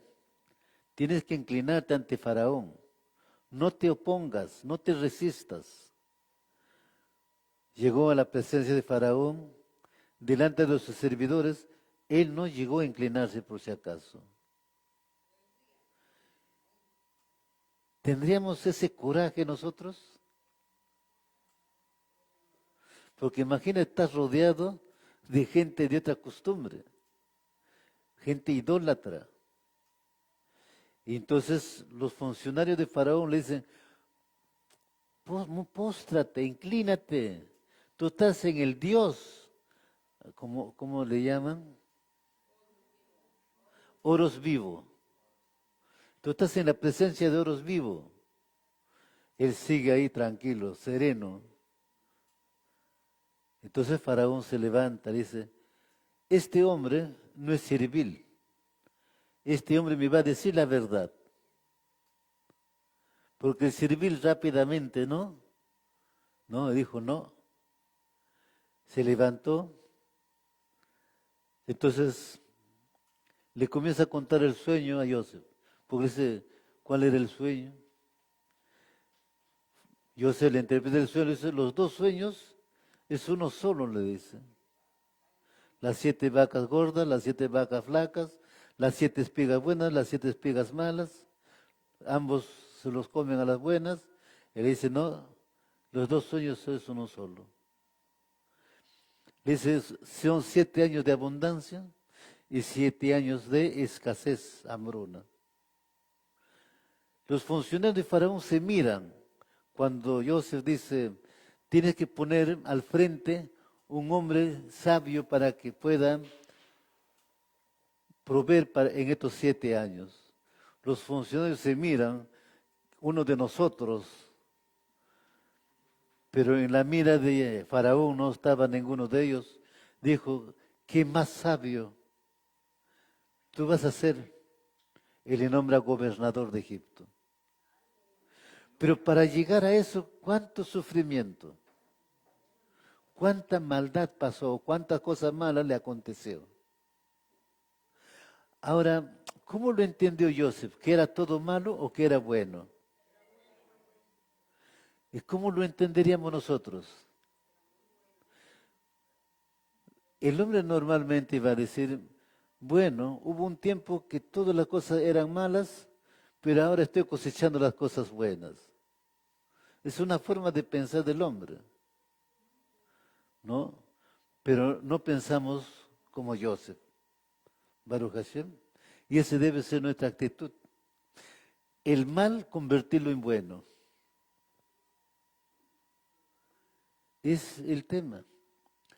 tienes que inclinarte ante Faraón. No te opongas, no te resistas. Llegó a la presencia de Faraón, delante de sus servidores, él no llegó a inclinarse por si acaso. ¿Tendríamos ese coraje nosotros? Porque imagina, estás rodeado de gente de otra costumbre, gente idólatra. Y entonces los funcionarios de Faraón le dicen, póstrate, inclínate, tú estás en el Dios, ¿cómo le llaman? Oros vivo. Tú estás en la presencia de Oros vivo. Él sigue ahí tranquilo, sereno. Entonces Faraón se levanta y dice, este hombre no es servil, este hombre me va a decir la verdad. Porque el servil rápidamente, ¿no? No, dijo no. Se levantó. Entonces le comienza a contar el sueño a Joseph. Porque dice, ¿cuál era el sueño? Joseph le interpreta el sueño, le dice, los dos sueños es uno solo, le dice. Las 7 vacas gordas, las 7 vacas flacas, las 7 espigas buenas, las 7 espigas malas. Ambos se los comen a las buenas. Él dice, no, los dos sueños es uno solo. Le dice, son 7 años de abundancia y 7 años de escasez, hambruna. Los funcionarios de Faraón se miran cuando Joseph dice, tienes que poner al frente un hombre sabio para que pueda proveer en estos 7 años. Los funcionarios se miran, uno de nosotros, pero en la mira de Faraón no estaba ninguno de ellos. Dijo, ¿qué más sabio? Tú vas a ser. Él le nombra gobernador de Egipto. Pero para llegar a eso, ¿cuánto sufrimiento? ¿Cuánta maldad pasó? ¿Cuántas cosas malas le aconteció? Ahora, ¿cómo lo entendió Joseph? ¿Que era todo malo o que era bueno? ¿Y cómo lo entenderíamos nosotros? El hombre normalmente iba a decir, bueno, hubo un tiempo que todas las cosas eran malas, pero ahora estoy cosechando las cosas buenas. Es una forma de pensar del hombre, ¿no? Pero no pensamos como Joseph, Baruch Hashem, y esa debe ser nuestra actitud. El mal convertirlo en bueno. Es el tema.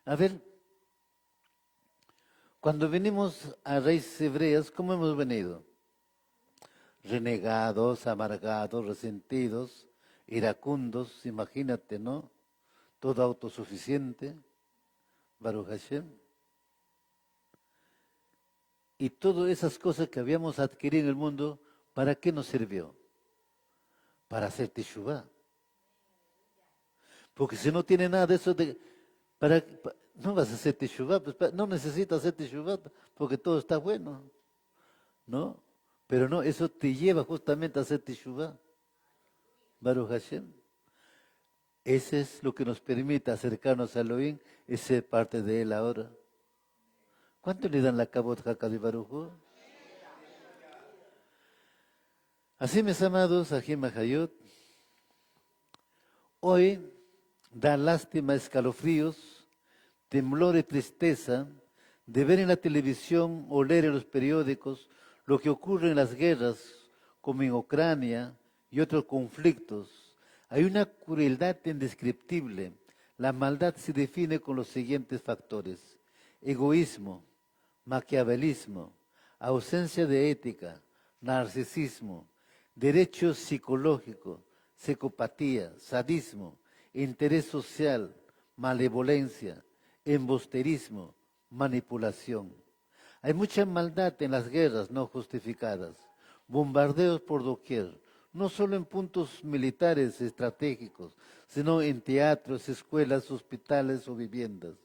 A ver, cuando venimos a raíces hebreas, ¿cómo hemos venido? Renegados, amargados, resentidos, iracundos, imagínate, ¿no? Todo autosuficiente, Baruch Hashem. Y todas esas cosas que habíamos adquirido en el mundo, ¿para qué nos sirvió? Para hacer teshuvah. Porque si no tiene nada de eso, no vas a hacer teshuvah, pues, no necesitas hacer teshuvah porque todo está bueno, ¿no? Pero no, eso te lleva justamente a hacer teshuvah. Baruch Hashem. Ese es lo que nos permite acercarnos a Elohim y ser parte de Él ahora. ¿Cuánto le dan la cabot Hakadi Baruch Hu? Así, mis amados, Ajim Mahayot, hoy da lástima, escalofríos, temblor y tristeza de ver en la televisión o leer en los periódicos lo que ocurre en las guerras, como en Ucrania y otros conflictos. Hay una crueldad indescriptible. La maldad se define con los siguientes factores: egoísmo, maquiavelismo, ausencia de ética, narcisismo, derecho psicológico, psicopatía, sadismo, interés social, malevolencia, embusterismo, manipulación. Hay mucha maldad en las guerras no justificadas, bombardeos por doquier, no solo en puntos militares estratégicos, sino en teatros, escuelas, hospitales o viviendas.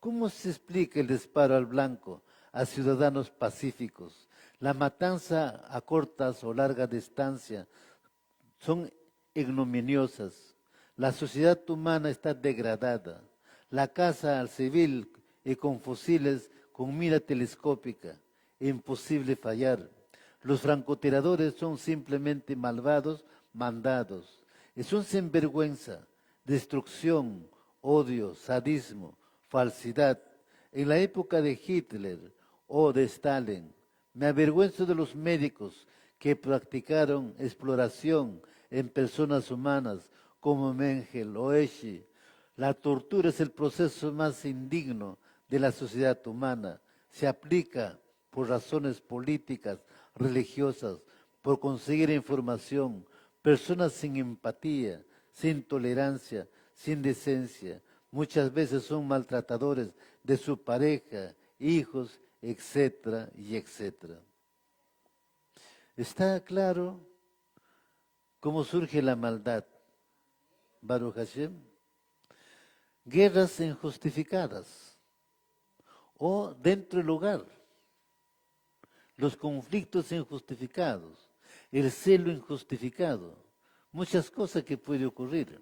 ¿Cómo se explica el disparo al blanco a ciudadanos pacíficos? La matanza a cortas o largas distancias son ignominiosas. La sociedad humana está degradada. La caza al civil y con fusiles con mira telescópica, imposible fallar. Los francotiradores son simplemente malvados mandados. Es un sinvergüenza, destrucción, odio, sadismo, falsidad. En la época de Hitler o de Stalin, me avergüenzo de los médicos que practicaron exploración en personas humanas como Mengele o Eschi. La tortura es el proceso más indigno de la sociedad humana. Se aplica por razones políticas, religiosas, por conseguir información. Personas sin empatía, sin tolerancia, sin decencia. Muchas veces son maltratadores de su pareja, hijos, etcétera y etcétera. ¿Está claro cómo surge la maldad? Baruch Hashem. Guerras injustificadas o dentro del hogar, los conflictos injustificados, el celo injustificado, muchas cosas que puede ocurrir.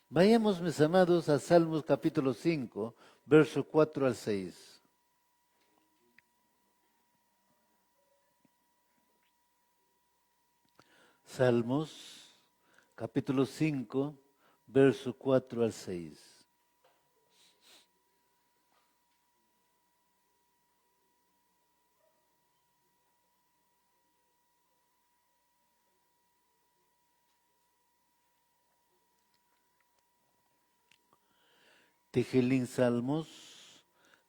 Vayamos, mis amados, a Salmos capítulo 5, verso 4 al 6. Salmos capítulo 5, verso 4 al 6. Tejelín Salmos,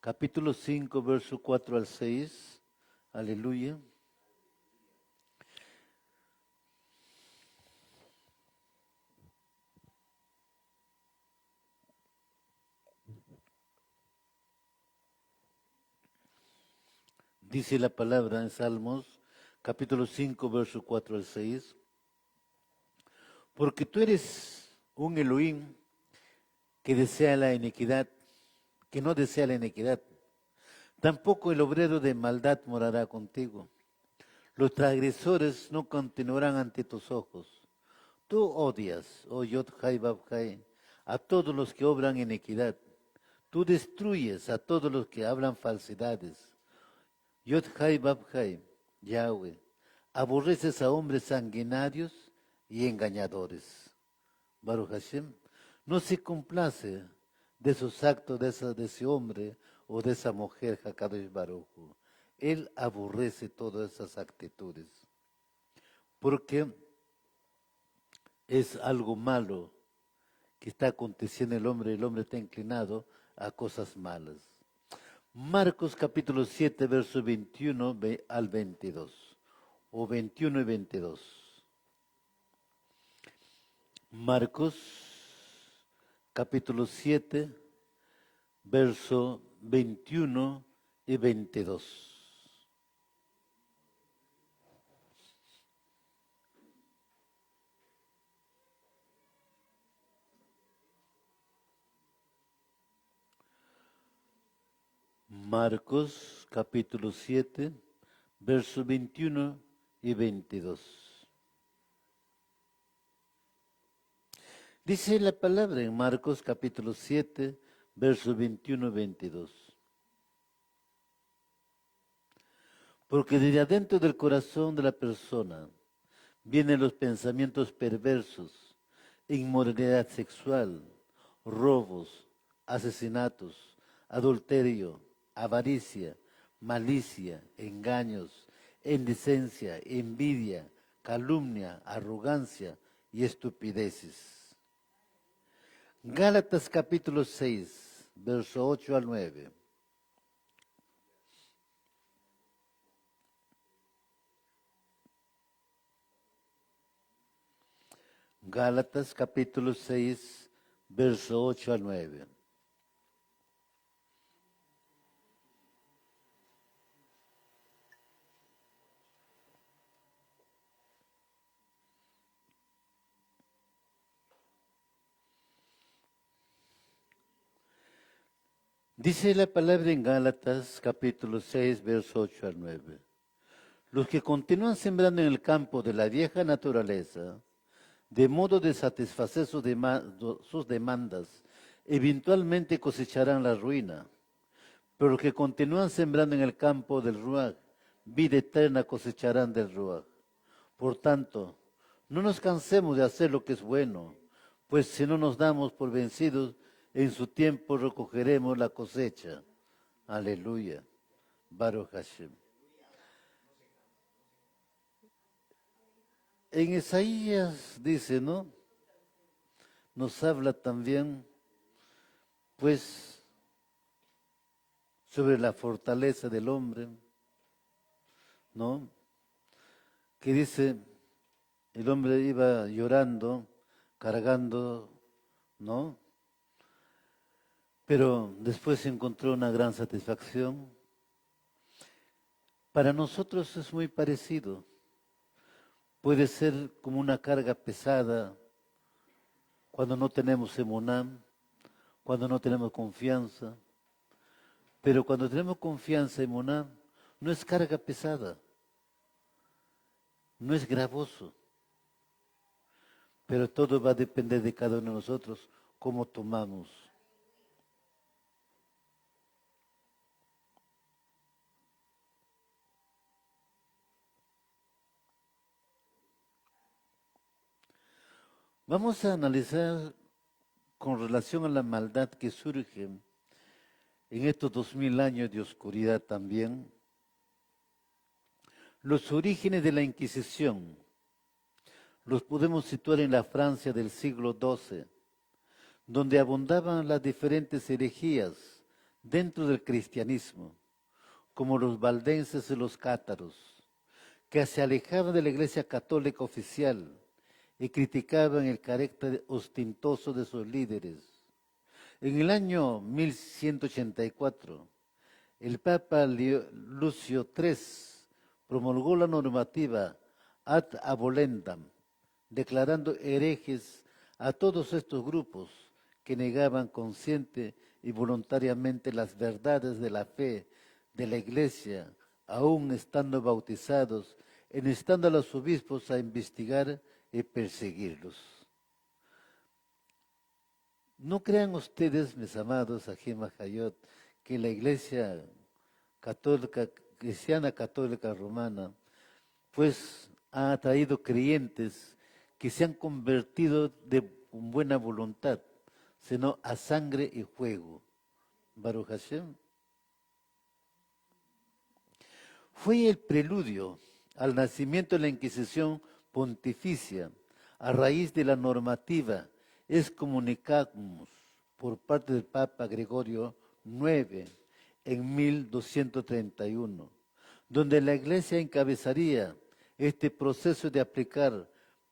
capítulo 5, verso 4 al 6. Aleluya. Dice la palabra en Salmos, capítulo 5, verso 4 al 6. Porque tú eres un Elohim que desea la iniquidad, que no desea la iniquidad. Tampoco el obrero de maldad morará contigo. Los transgresores no continuarán ante tus ojos. Tú odias, oh Yod-Hai Bab-Hai, a todos los que obran iniquidad. Tú destruyes a todos los que hablan falsedades. Yod-Hai Bab-Hai, Yahweh, aborreces a hombres sanguinarios y engañadores. Baruch Hashem no se complace de esos actos de ese hombre o de esa mujer, Hakadosh Baruch Hu. Él aborrece todas esas actitudes, porque es algo malo que está aconteciendo en el hombre está inclinado a cosas malas. Marcos capítulo 7, verso 21 al 22, o 21 y 22. Marcos capítulo 7, verso 21 y 22. Marcos capítulo 7, verso 21 y 22. Dice la palabra en Marcos capítulo 7, verso 21 y 22. Porque desde adentro del corazón de la persona vienen los pensamientos perversos, inmoralidad sexual, robos, asesinatos, adulterio, avaricia, malicia, engaños, indecencia, envidia, calumnia, arrogancia y estupideces. Gálatas capítulo 6, verso 8 al 9. Gálatas capítulo 6, verso 8 al 9. Dice la palabra en Gálatas capítulo 6, verso 8 al 9. Los que continúan sembrando en el campo de la vieja naturaleza, de modo de satisfacer sus demandas, eventualmente cosecharán la ruina. Pero los que continúan sembrando en el campo del Ruach, vida eterna cosecharán del Ruach. Por tanto, No nos cansemos de hacer lo que es bueno, pues si no nos damos por vencidos, en su tiempo recogeremos la cosecha. Aleluya. Baruch Hashem. En Isaías dice, ¿no? Nos habla también, pues, sobre la fortaleza del hombre, ¿no? Que dice, el hombre iba llorando, cargando, ¿no? Pero después encontró una gran satisfacción. Para nosotros es muy parecido. Puede ser como una carga pesada cuando no tenemos emunam, cuando no tenemos confianza. Pero cuando tenemos confianza, emunam, no es carga pesada, no es gravoso. Pero todo va a depender de cada uno de nosotros, cómo tomamos. Vamos a analizar con relación a la maldad que surge en estos 2000 años de oscuridad también, los orígenes de la Inquisición. Los podemos situar en la Francia del siglo XII, donde abundaban las diferentes herejías dentro del cristianismo, como los valdenses y los cátaros, que se alejaban de la Iglesia Católica oficial y criticaban el carácter ostentoso de sus líderes. En el año 1184, el Papa Lucio III promulgó la normativa Ad Abolendam, declarando herejes a todos estos grupos que negaban consciente y voluntariamente las verdades de la fe de la Iglesia, aún estando bautizados, e instando a los obispos a investigar y perseguirlos. No crean ustedes, mis amados Ajim Hayot, que la Iglesia católica, cristiana católica romana, pues ha atraído creyentes que se han convertido con buena voluntad, sino a sangre y fuego. Baruch Hashem. Fue el preludio al nacimiento de la Inquisición pontificia a raíz de la normativa Excommunicadmus por parte del Papa Gregorio IX en 1231, donde la Iglesia encabezaría este proceso de aplicar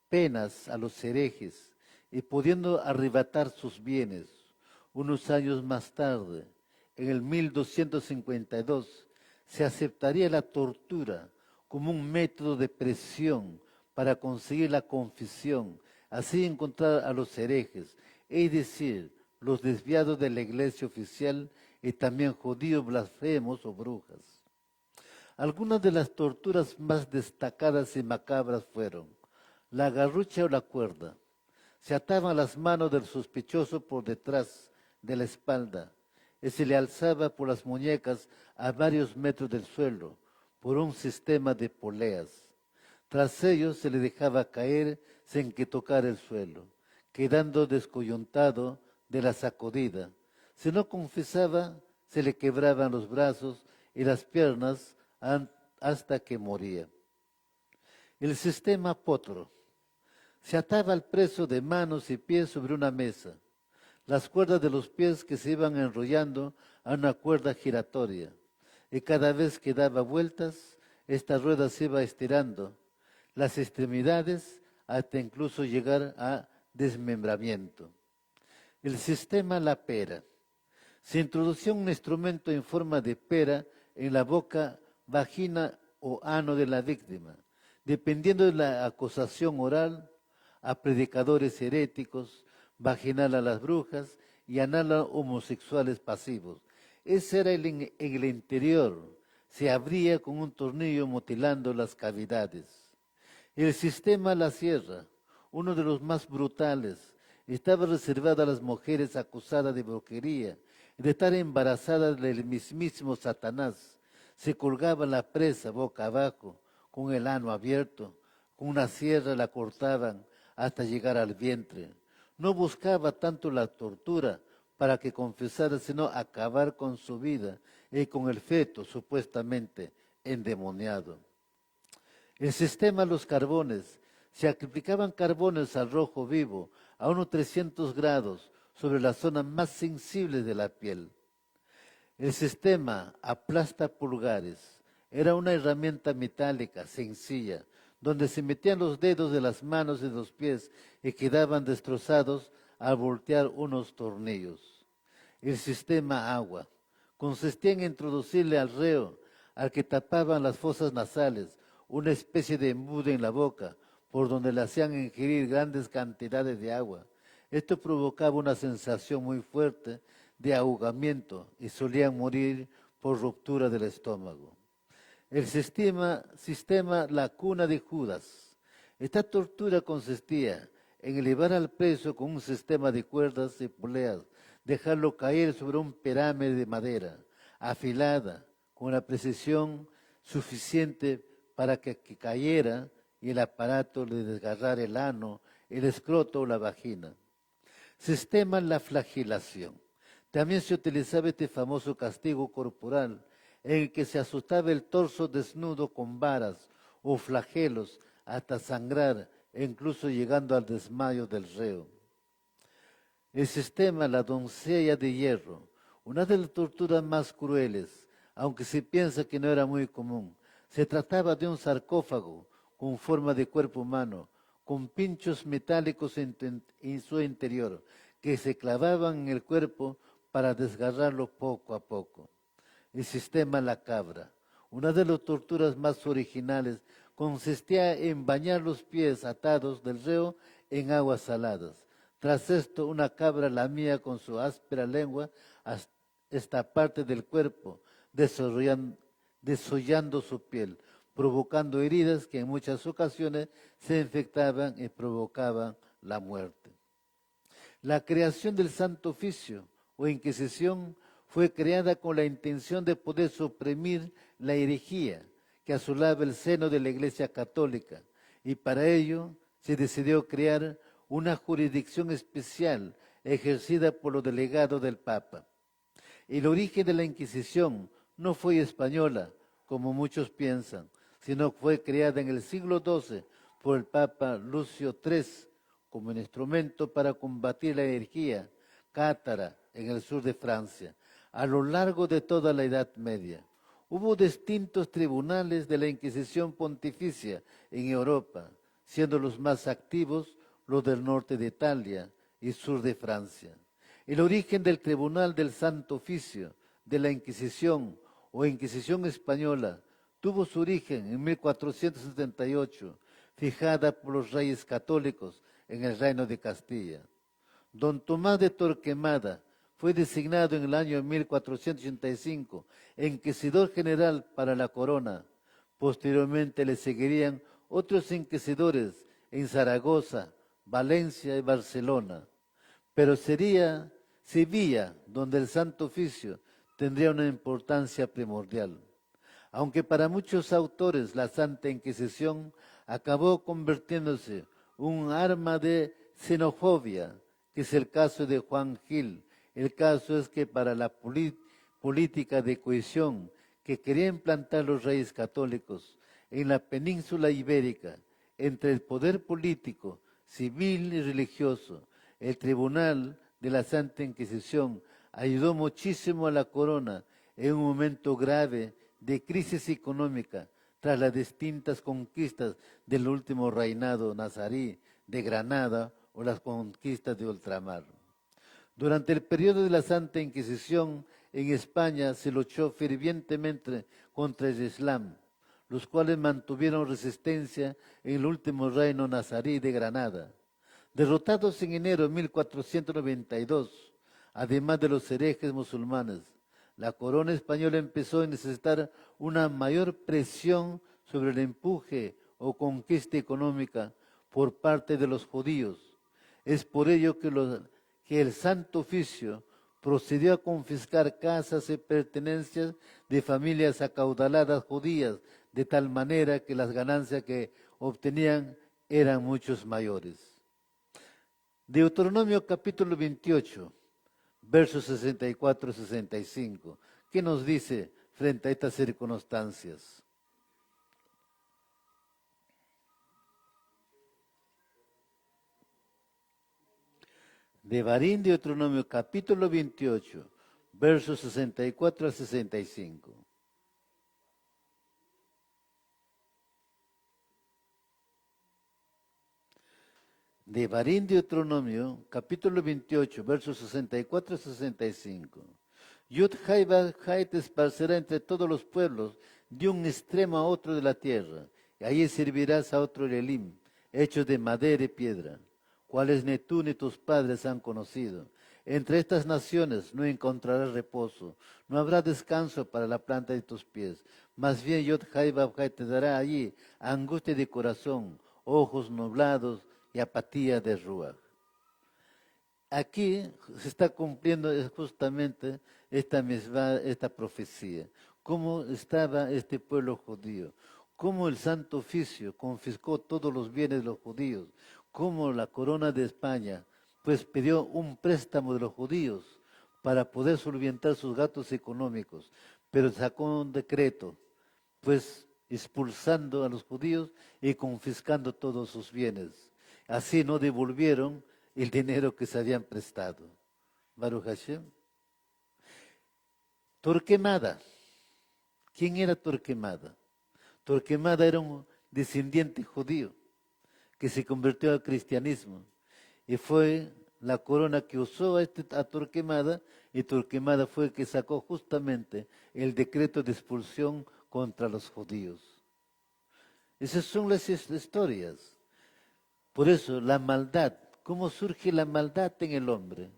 penas a los herejes y pudiendo arrebatar sus bienes. Unos años más tarde, en el 1252, se aceptaría la tortura como un método de presión para conseguir la confesión, así encontrar a los herejes, es decir, los desviados de la iglesia oficial y también judíos blasfemos o brujas. Algunas de las torturas más destacadas y macabras fueron la garrucha o la cuerda. Se ataban las manos del sospechoso por detrás de la espalda y se le alzaba por las muñecas a varios metros del suelo por un sistema de poleas. Tras ello se le dejaba caer sin que tocara el suelo, quedando descoyuntado de la sacudida. Si no confesaba, se le quebraban los brazos y las piernas hasta que moría. El sistema potro. Se ataba al preso de manos y pies sobre una mesa. Las cuerdas de los pies que se iban enrollando a una cuerda giratoria. Y cada vez que daba vueltas, esta rueda se iba estirando las extremidades hasta incluso llegar a desmembramiento. El sistema La Pera. Se introducía un instrumento en forma de pera en la boca, vagina o ano de la víctima, dependiendo de la acusación oral, a predicadores heréticos, vaginal a las brujas y anal a homosexuales pasivos. Ese era en el interior, se abría con un tornillo mutilando las cavidades. El sistema La Sierra, uno de los más brutales, estaba reservado a las mujeres acusadas de brujería y de estar embarazadas del mismísimo Satanás. Se colgaba la presa boca abajo, con el ano abierto, Con una sierra la cortaban hasta llegar al vientre. No buscaba tanto la tortura para que confesara, sino acabar con su vida y con el feto supuestamente endemoniado. El sistema de los carbones. Se aplicaban carbones al rojo vivo a unos 300 grados sobre la zona más sensible de la piel. El sistema aplasta pulgares. Era una herramienta metálica sencilla, donde se metían los dedos de las manos y de los pies y quedaban destrozados al voltear unos tornillos. El sistema agua consistía en introducirle al reo, al que tapaban las fosas nasales, una especie de embudo en la boca, por donde le hacían ingerir grandes cantidades de agua. Esto provocaba una sensación muy fuerte de ahogamiento y solían morir por ruptura del estómago. El sistema la cuna de Judas. Esta tortura consistía en elevar al preso con un sistema de cuerdas y poleas, dejarlo caer sobre un perámide de madera, afilada, con la precisión suficiente para que cayera y el aparato le desgarrara el ano, el escroto o la vagina. Sistema la flagelación. También se utilizaba este famoso castigo corporal, en el que se azotaba el torso desnudo con varas o flagelos hasta sangrar, e incluso llegando al desmayo del reo. El sistema la doncella de hierro, una de las torturas más crueles, aunque se piensa que no era muy común. Se trataba de un sarcófago con forma de cuerpo humano, con pinchos metálicos en su interior, que se clavaban en el cuerpo para desgarrarlo poco a poco. El sistema la cabra, una de las torturas más originales, consistía en bañar los pies atados del reo en aguas saladas. Tras esto, una cabra lamía con su áspera lengua esta parte del cuerpo, desollando su piel, provocando heridas que en muchas ocasiones se infectaban y provocaban la muerte. La creación del Santo Oficio o Inquisición fue creada con la intención de poder suprimir la herejía que asolaba el seno de la Iglesia Católica, y para ello se decidió crear una jurisdicción especial ejercida por los delegados del Papa. El origen de la Inquisición no fue española, como muchos piensan, sino fue creada en el siglo XII por el Papa Lucio III como un instrumento para combatir la herejía cátara en el sur de Francia, a lo largo de toda la Edad Media. Hubo distintos tribunales de la Inquisición pontificia en Europa, siendo los más activos los del norte de Italia y sur de Francia. El origen del Tribunal del Santo Oficio de la Inquisición o Inquisición Española tuvo su origen en 1478, fijada por los reyes católicos en el Reino de Castilla. Don Tomás de Torquemada fue designado en el año 1485 inquisidor general para la corona. Posteriormente le seguirían otros inquisidores en Zaragoza, Valencia y Barcelona. Pero sería Sevilla donde el Santo Oficio tendría una importancia primordial. Aunque para muchos autores la Santa Inquisición acabó convirtiéndose en un arma de xenofobia, que es el caso de Juan Gil. El caso es que para la política de cohesión que querían implantar los reyes católicos en la península ibérica, entre el poder político, civil y religioso, el Tribunal de la Santa Inquisición ayudó muchísimo a la corona en un momento grave de crisis económica tras las distintas conquistas del último reinado nazarí de Granada o las conquistas de ultramar. Durante el periodo de la Santa Inquisición en España se luchó fervientemente contra el Islam, los cuales mantuvieron resistencia en el último reino nazarí de Granada. Derrotados en enero de 1492, además de los herejes musulmanes, la corona española empezó a necesitar una mayor presión sobre el empuje o conquista económica por parte de los judíos. Es por ello que el Santo Oficio procedió a confiscar casas y pertenencias de familias acaudaladas judías, de tal manera que las ganancias que obtenían eran muchos mayores. Deuteronomio capítulo 28, versos 64 y 65. ¿Qué nos dice frente a estas circunstancias? Devarim, Deuteronomio capítulo 28, versos 64 a 65. Devarim, Deuteronomio capítulo 28, versos 64 a 65. Yud Hai Vav Hai te esparcerá entre todos los pueblos, de un extremo a otro de la tierra, y allí servirás a otro Elim, hechos de madera y piedra, cuales ni tú ni tus padres han conocido. Entre estas naciones no encontrarás reposo, no habrá descanso para la planta de tus pies. Más bien Yod Hai Vav Hai te dará allí angustia de corazón, ojos nublados y apatía de ruach. Aquí se está cumpliendo justamente esta profecía. Cómo estaba este pueblo judío, cómo el Santo Oficio confiscó todos los bienes de los judíos, cómo la corona de España pues pidió un préstamo de los judíos para poder solventar sus gastos económicos, pero sacó un decreto pues expulsando a los judíos y confiscando todos sus bienes. Así no devolvieron el dinero que se habían prestado. Baruch Hashem. Torquemada. ¿Quién era Torquemada? Torquemada era un descendiente judío que se convirtió al cristianismo y fue la corona que usó a Torquemada, y Torquemada fue el que sacó justamente el decreto de expulsión contra los judíos. Esas son las historias. Por eso la maldad, cómo surge la maldad en el hombre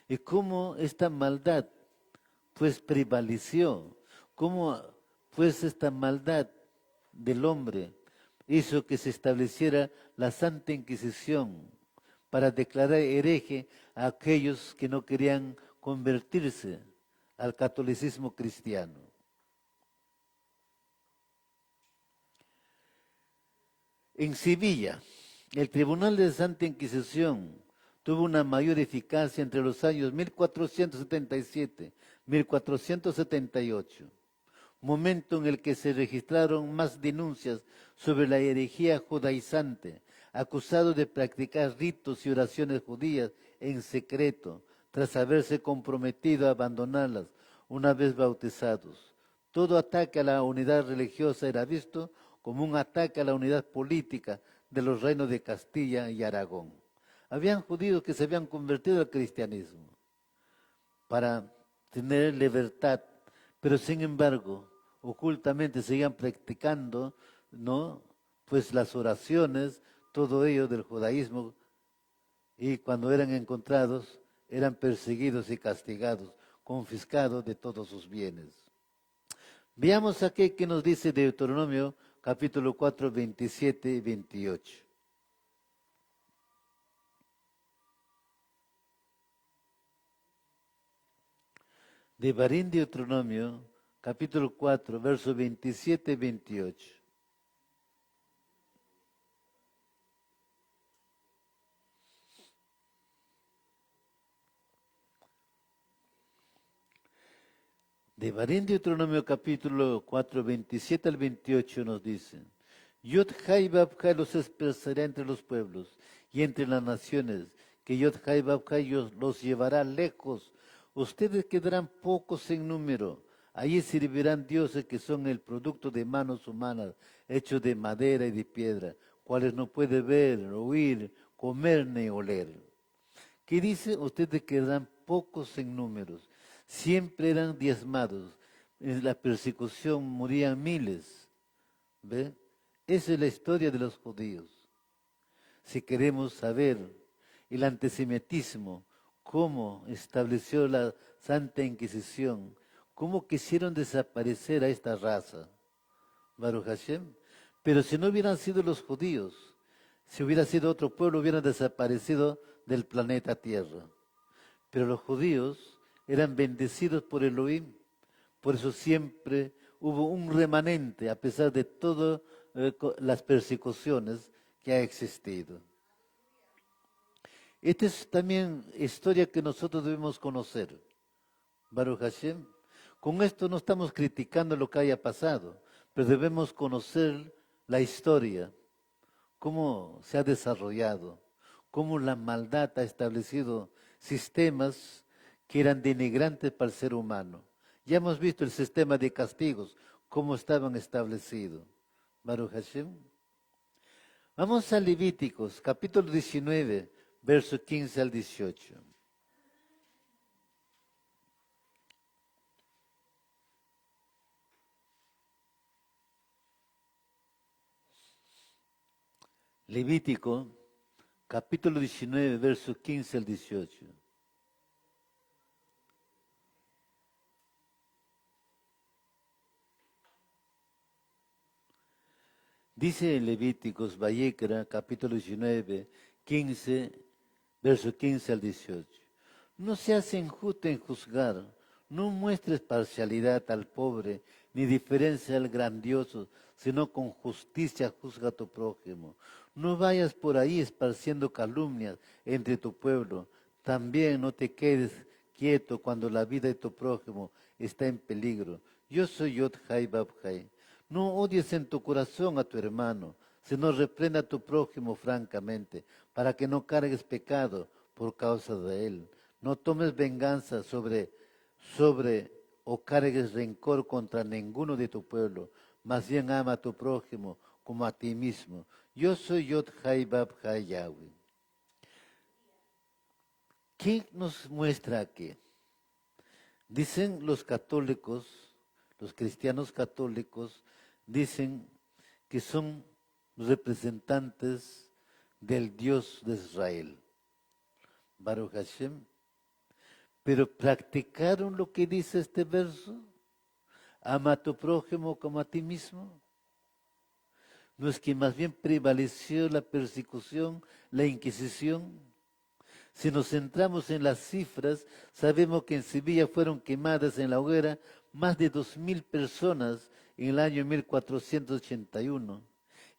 y cómo esta maldad pues prevaleció, cómo pues esta maldad del hombre hizo que se estableciera la Santa Inquisición para declarar hereje a aquellos que no querían convertirse al catolicismo cristiano. En Sevilla, el Tribunal de Santa Inquisición tuvo una mayor eficacia entre los años 1477 y 1478, momento en el que se registraron más denuncias sobre la herejía judaizante, acusado de practicar ritos y oraciones judías en secreto, tras haberse comprometido a abandonarlas una vez bautizados. Todo ataque a la unidad religiosa era visto como un ataque a la unidad política de los reinos de Castilla y Aragón. Habían judíos que se habían convertido al cristianismo para tener libertad, pero sin embargo, ocultamente seguían practicando, ¿no?, pues las oraciones, todo ello del judaísmo, y cuando eran encontrados, eran perseguidos y castigados, confiscados de todos sus bienes. Veamos aquí qué nos dice Deuteronomio capítulo 4, 27 y 28. Devarim, Deuteronomio capítulo 4, versos 27 y 28. Devarim, Deuteronomio capítulo 4, 27 al 28 nos dicen: Yod Hai Vav Hai los expresará entre los pueblos y entre las naciones, que Yod Hai Vav Hai los llevará lejos. Ustedes quedarán pocos en número. Allí servirán dioses que son el producto de manos humanas, hechos de madera y de piedra, cuales no puede ver, oír, comer ni oler. ¿Qué dice? Ustedes quedarán pocos en números. Siempre eran diezmados. En la persecución morían miles. ¿Ve? Esa es la historia de los judíos. Si queremos saber el antisemitismo, cómo estableció la Santa Inquisición, cómo quisieron desaparecer a esta raza, Baruch Hashem. Pero si no hubieran sido los judíos, si hubiera sido otro pueblo, hubieran desaparecido del planeta Tierra. Pero los judíos eran bendecidos por Elohim, por eso siempre hubo un remanente, a pesar de todo las persecuciones que ha existido. Esta es también historia que nosotros debemos conocer. Baruch Hashem. Con esto no estamos criticando lo que haya pasado, pero debemos conocer la historia, cómo se ha desarrollado, cómo la maldad ha establecido sistemas que eran denigrantes para el ser humano. Ya hemos visto el sistema de castigos, cómo estaban establecidos. Baruch Hashem. Vamos a Levíticos, capítulo 19, verso 15 al 18. Levítico, capítulo 19, verso 15 al 18. Dice en Levíticos, Vayikra, capítulo 19, 15, verso 15 al 18. No seas injusto en juzgar, no muestres parcialidad al pobre, ni diferencia al grandioso, sino con justicia juzga a tu prójimo. No vayas por ahí esparciendo calumnias entre tu pueblo. También no te quedes quieto cuando la vida de tu prójimo está en peligro. Yo soy Yod Hai Bab Hai. No odies en tu corazón a tu hermano, sino reprenda a tu prójimo francamente, para que no cargues pecado por causa de él. No tomes venganza sobre o cargues rencor contra ninguno de tu pueblo, más bien ama a tu prójimo como a ti mismo. Yo soy Yod Hai Bab Hai Yahweh. ¿Qué nos muestra aquí? Dicen los católicos, los cristianos católicos, dicen que son representantes del Dios de Israel, Baruch Hashem. Pero practicaron lo que dice este verso, ama a tu prójimo como a ti mismo. No es que más bien prevaleció la persecución, la Inquisición. Si nos centramos en las cifras, sabemos que en Sevilla fueron quemadas en la hoguera más de 2.000 personas en el año 1481,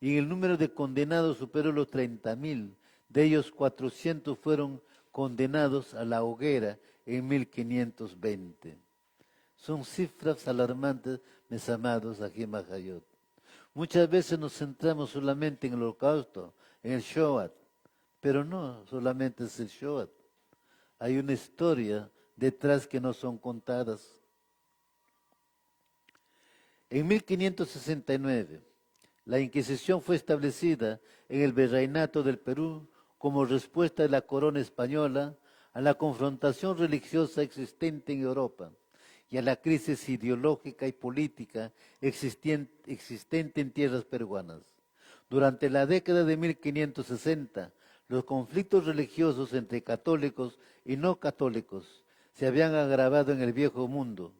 y el número de condenados superó los 30.000. De ellos 400 fueron condenados a la hoguera en 1520. Son cifras alarmantes, mis amados, aquí en Mahayot. Muchas veces nos centramos solamente en el holocausto, en el Shoah, pero no solamente es el Shoah. Hay una historia detrás que no son contadas. En 1569, la Inquisición fue establecida en el Virreinato del Perú como respuesta de la corona española a la confrontación religiosa existente en Europa y a la crisis ideológica y política existente en tierras peruanas. Durante la década de 1560, los conflictos religiosos entre católicos y no católicos se habían agravado en el viejo mundo.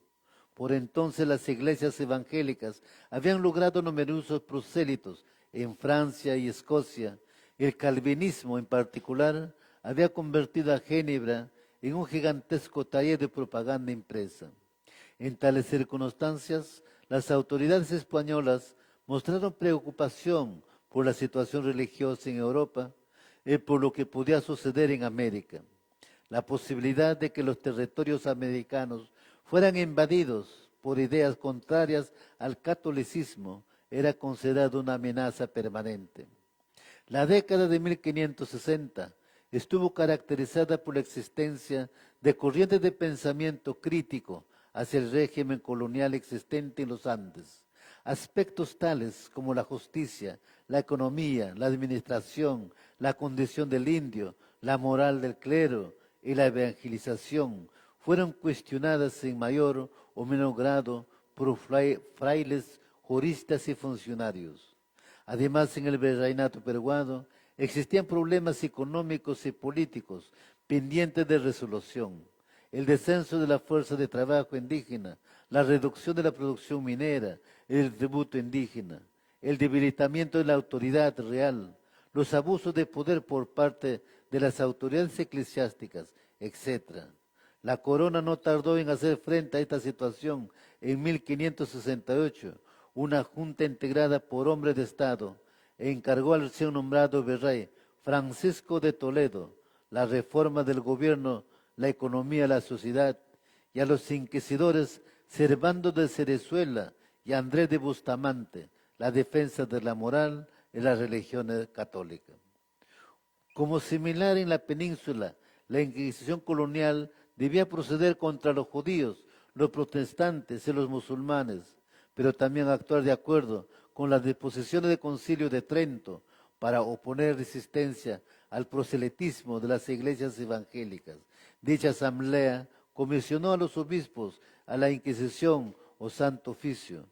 Por entonces las iglesias evangélicas habían logrado numerosos prosélitos en Francia y Escocia. El calvinismo en particular había convertido a Ginebra en un gigantesco taller de propaganda impresa. En tales circunstancias, las autoridades españolas mostraron preocupación por la situación religiosa en Europa y por lo que podía suceder en América. La posibilidad de que los territorios americanos fueran invadidos por ideas contrarias al catolicismo era considerada una amenaza permanente. La década de 1560 estuvo caracterizada por la existencia de corrientes de pensamiento crítico hacia el régimen colonial existente en los Andes. Aspectos tales como la justicia, la economía, la administración, la condición del indio, la moral del clero y la evangelización fueron cuestionadas en mayor o menor grado por frailes, juristas y funcionarios. Además, en el virreinato peruano existían problemas económicos y políticos pendientes de resolución. El descenso de la fuerza de trabajo indígena, la reducción de la producción minera, el tributo indígena, el debilitamiento de la autoridad real, los abusos de poder por parte de las autoridades eclesiásticas, etc. La corona no tardó en hacer frente a esta situación en 1568, una junta integrada por hombres de Estado e encargó al recién nombrado virrey Francisco de Toledo la reforma del gobierno, la economía, la sociedad, y a los inquisidores Servando de Cerezuela y Andrés de Bustamante la defensa de la moral y la religión católica. Como similar en la península, la Inquisición colonial debía proceder contra los judíos, los protestantes y los musulmanes, pero también actuar de acuerdo con las disposiciones del Concilio de Trento para oponer resistencia al proselitismo de las iglesias evangélicas. Dicha asamblea comisionó a los obispos a la Inquisición o Santo Oficio,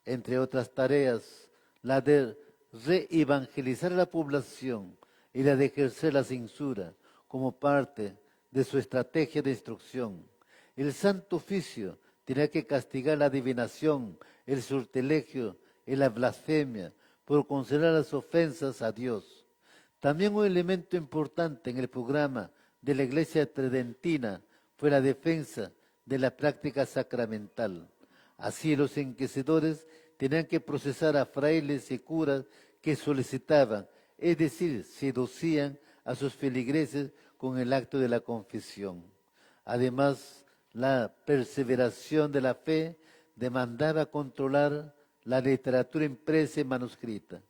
entre otras tareas, la de reevangelizar a la población y la de ejercer la censura como parte de su estrategia de instrucción. El Santo Oficio tenía que castigar la adivinación, el sortilegio y la blasfemia por considerar las ofensas a Dios. También un elemento importante en el programa de la Iglesia Tridentina fue la defensa de la práctica sacramental. Así los inquisidores tenían que procesar a frailes y curas que solicitaban, es decir, seducían a sus feligreses con el acto de la confesión. Además, la perseveración de la fe demandaba controlar la literatura impresa y manuscrita.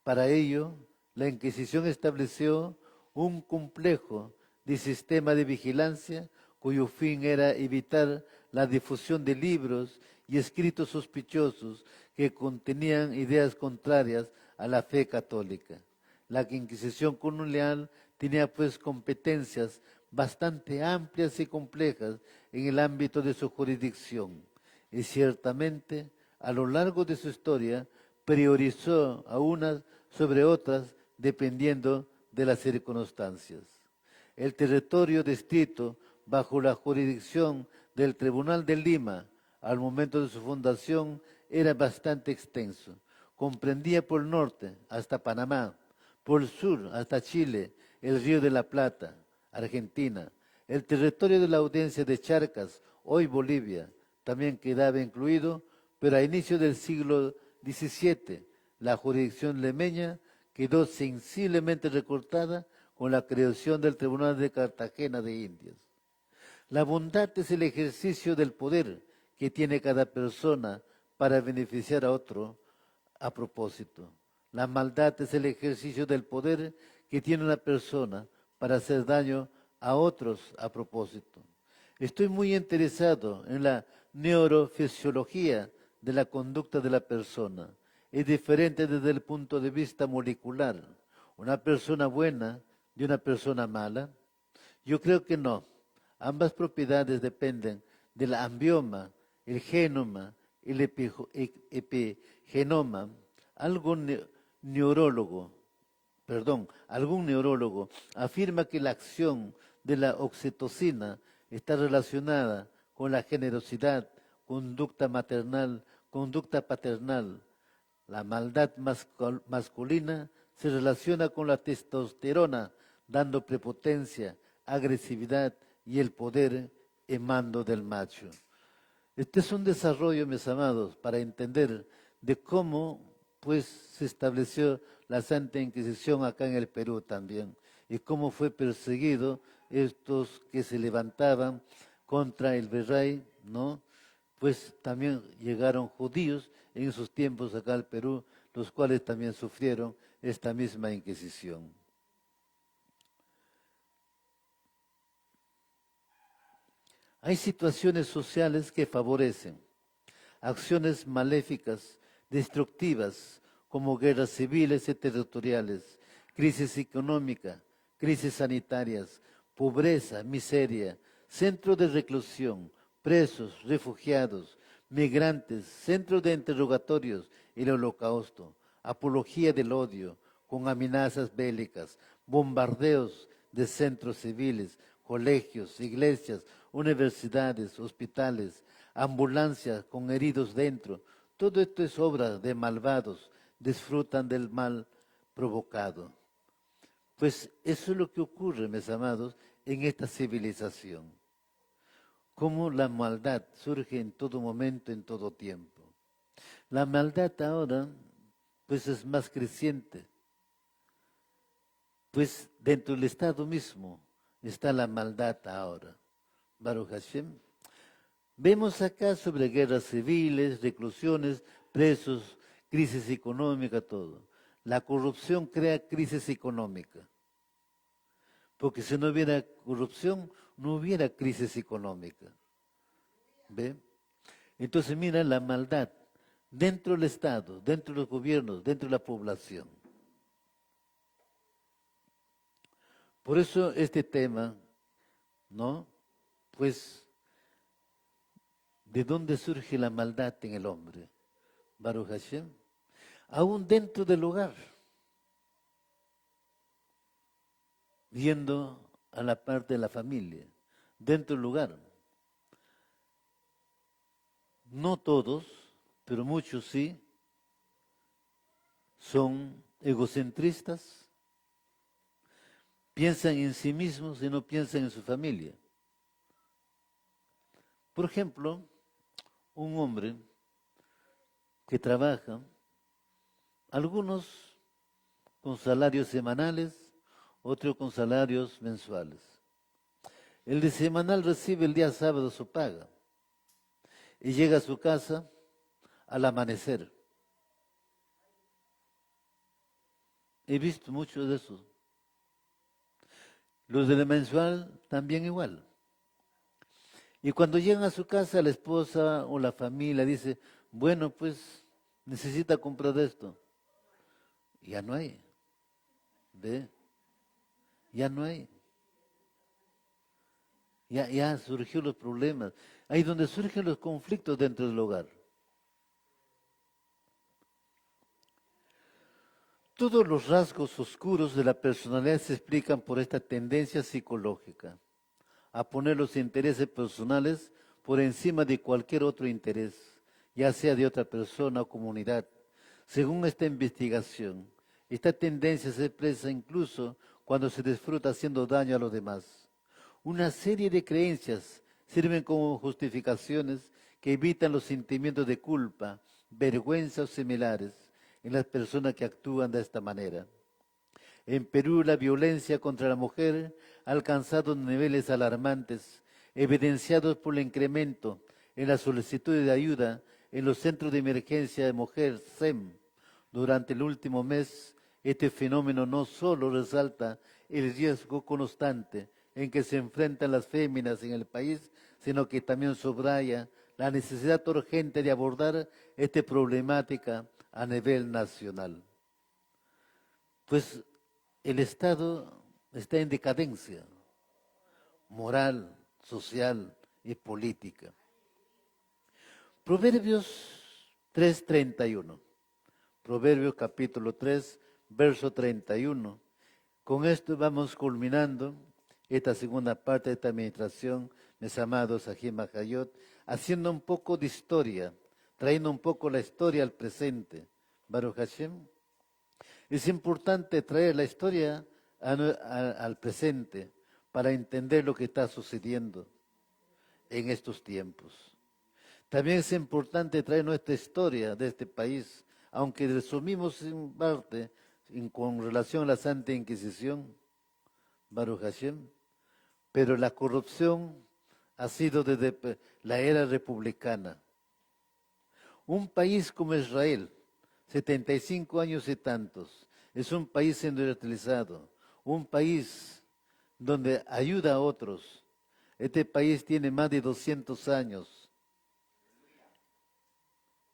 Para ello, la Inquisición estableció un complejo de sistema de vigilancia cuyo fin era evitar la difusión de libros y escritos sospechosos que contenían ideas contrarias a la fe católica. La Inquisición colonial tenía pues competencias bastante amplias y complejas en el ámbito de su jurisdicción y ciertamente a lo largo de su historia priorizó a unas sobre otras dependiendo de las circunstancias. El territorio descrito bajo la jurisdicción del Tribunal de Lima al momento de su fundación era bastante extenso. Comprendía por el norte hasta Panamá, por el sur hasta Chile, el Río de la Plata, Argentina. El territorio de la audiencia de Charcas, hoy Bolivia, también quedaba incluido, pero a inicios del siglo XVII la jurisdicción limeña quedó sensiblemente recortada con la creación del Tribunal de Cartagena de Indias. La bondad es el ejercicio del poder que tiene cada persona para beneficiar a otro a propósito. La maldad es el ejercicio del poder que tiene una persona para hacer daño a otros a propósito. Estoy muy interesado en la neurofisiología de la conducta de la persona. Es diferente desde el punto de vista molecular. Una persona buena de una persona mala. Yo creo que no. Ambas propiedades dependen del ambioma, el genoma, el epigenoma. Algún neurólogo afirma que la acción de la oxitocina está relacionada con la generosidad, conducta maternal, conducta paternal. La maldad masculina se relaciona con la testosterona, dando prepotencia, agresividad y el poder emando del macho. Este es un desarrollo, mis amados, para entender de cómo pues se estableció la Santa Inquisición acá en el Perú también y cómo fue perseguido estos que se levantaban contra el virrey, ¿no? Pues también llegaron judíos en esos tiempos acá al Perú, los cuales también sufrieron esta misma Inquisición. Hay situaciones sociales que favorecen acciones maléficas, destructivas, como guerras civiles y territoriales, crisis económica, crisis sanitarias, pobreza, miseria, centros de reclusión, presos, refugiados, migrantes, centros de interrogatorios y el holocausto, apología del odio, con amenazas bélicas, bombardeos de centros civiles, colegios, iglesias, universidades, hospitales, ambulancias con heridos dentro. Todo esto es obra de malvados, disfrutan del mal provocado. Pues eso es lo que ocurre, mis amados, en esta civilización. Cómo la maldad surge en todo momento, en todo tiempo. La maldad ahora, pues es más creciente. Pues dentro del Estado mismo está la maldad ahora. Baruch Hashem. Vemos acá sobre guerras civiles, reclusiones, presos, crisis económica, todo. La corrupción crea crisis económica. Porque si no hubiera corrupción, no hubiera crisis económica. ¿Ve? Entonces mira la maldad dentro del Estado, dentro de los gobiernos, dentro de la población. Por eso este tema, ¿no? Pues, ¿de dónde surge la maldad en el hombre? Baruch Hashem. Aún dentro del hogar. Yendo a la parte de la familia, dentro del hogar. No todos, pero muchos sí, son egocentristas, piensan en sí mismos y no piensan en su familia. Por ejemplo, un hombre que trabaja, algunos con salarios semanales, otros con salarios mensuales. El de semanal recibe el día sábado su paga y llega a su casa al amanecer. He visto mucho de eso. Los del mensual también igual. Y cuando llegan a su casa, la esposa o la familia dice, bueno, pues necesita comprar esto. Ya no hay. ¿Ve? Ya no hay. Ya surgió los problemas. Ahí donde surgen los conflictos dentro del hogar. Todos los rasgos oscuros de la personalidad se explican por esta tendencia psicológica a poner los intereses personales por encima de cualquier otro interés, ya sea de otra persona o comunidad. Según esta investigación, esta tendencia se expresa incluso cuando se disfruta haciendo daño a los demás. Una serie de creencias sirven como justificaciones que evitan los sentimientos de culpa, vergüenza o similares en las personas que actúan de esta manera. En Perú, la violencia contra la mujer ha alcanzado niveles alarmantes, evidenciados por el incremento en la solicitud de ayuda en los centros de emergencia de mujer, SEM. Durante el último mes, este fenómeno no solo resalta el riesgo constante en que se enfrentan las féminas en el país, sino que también subraya la necesidad urgente de abordar esta problemática a nivel nacional. Pues el Estado está en decadencia moral, social y política. Proverbios 3:31. Proverbios capítulo 3, verso 31. Con esto vamos culminando esta segunda parte de esta meditación, mis amados Ajim Hayot, haciendo un poco de historia, trayendo un poco la historia al presente. Baruch Hashem. Es importante traer la historia al presente para entender lo que está sucediendo en estos tiempos. También es importante traer nuestra historia de este país, aunque resumimos en parte con relación a la Santa Inquisición, Baruch Hashem, pero la corrupción ha sido desde la era republicana. Un país como Israel, 75 años y tantos, es un país industrializado, un país donde ayuda a otros. Este país tiene más de 200 años.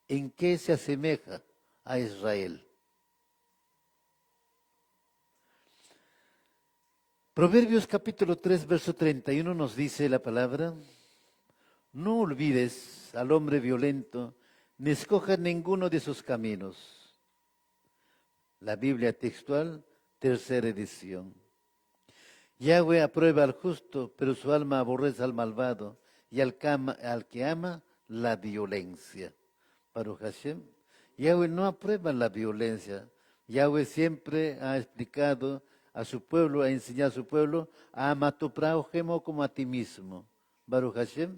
¿En qué se asemeja a Israel? Proverbios capítulo 3, verso 31 nos dice la palabra, no olvides al hombre violento, ni escojas ninguno de sus caminos. La Biblia textual, tercera edición. Yahweh aprueba al justo, pero su alma aborrece al malvado y al que ama la violencia. Baruch Hashem. Yahweh no aprueba la violencia. Yahweh siempre ha explicado a su pueblo, ha enseñado a su pueblo, ama a tu prójimo como a ti mismo. Baruch Hashem.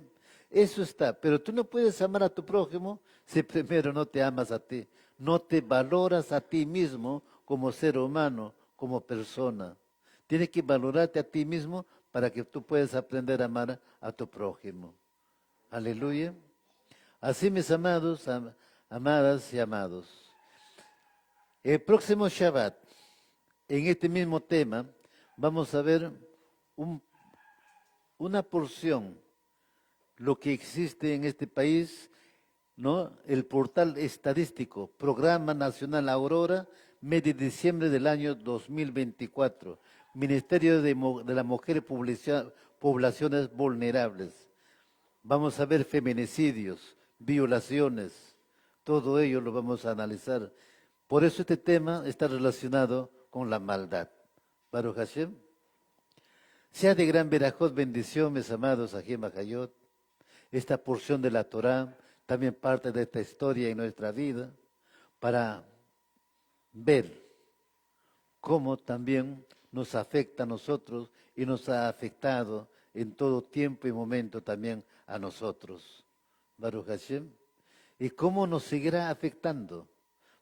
Eso está, pero tú no puedes amar a tu prójimo si primero no te amas a ti, no te valoras a ti mismo como ser humano, como persona. Tienes que valorarte a ti mismo para que tú puedas aprender a amar a tu prójimo. Aleluya. Así, mis amados, amadas y amados. El próximo Shabbat, en este mismo tema, vamos a ver una porción, lo que existe en este país, ¿no? El portal estadístico, Programa Nacional Aurora, mes de diciembre del año 2024, Ministerio de la Mujer y Poblaciones Vulnerables. Vamos a ver feminicidios, violaciones, todo ello lo vamos a analizar. Por eso este tema está relacionado con la maldad. Baruch Hashem. Sea de gran verajot bendición, mis amados Ajim Ajayot, esta porción de la Torá, también parte de esta historia en nuestra vida, para ver cómo también nos afecta a nosotros y nos ha afectado en todo tiempo y momento también a nosotros. Baruch Hashem. Y cómo nos seguirá afectando,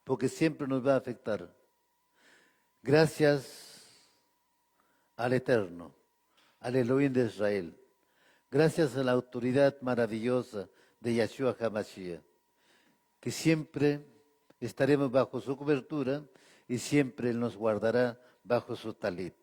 porque siempre nos va a afectar. Gracias al Eterno, al Elohim de Israel. Gracias a la autoridad maravillosa de Yahshua HaMashiach, que siempre estaremos bajo su cobertura y siempre Él nos guardará bajo su talit.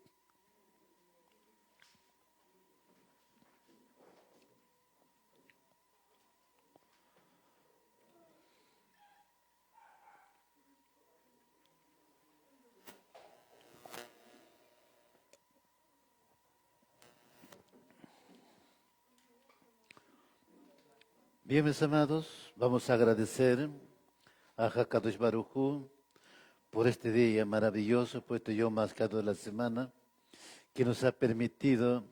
Bien, mis amados, vamos a agradecer a Hakadosh Baruj Hu por este día maravilloso, por este Yom HaShabbat de la semana, que nos ha permitido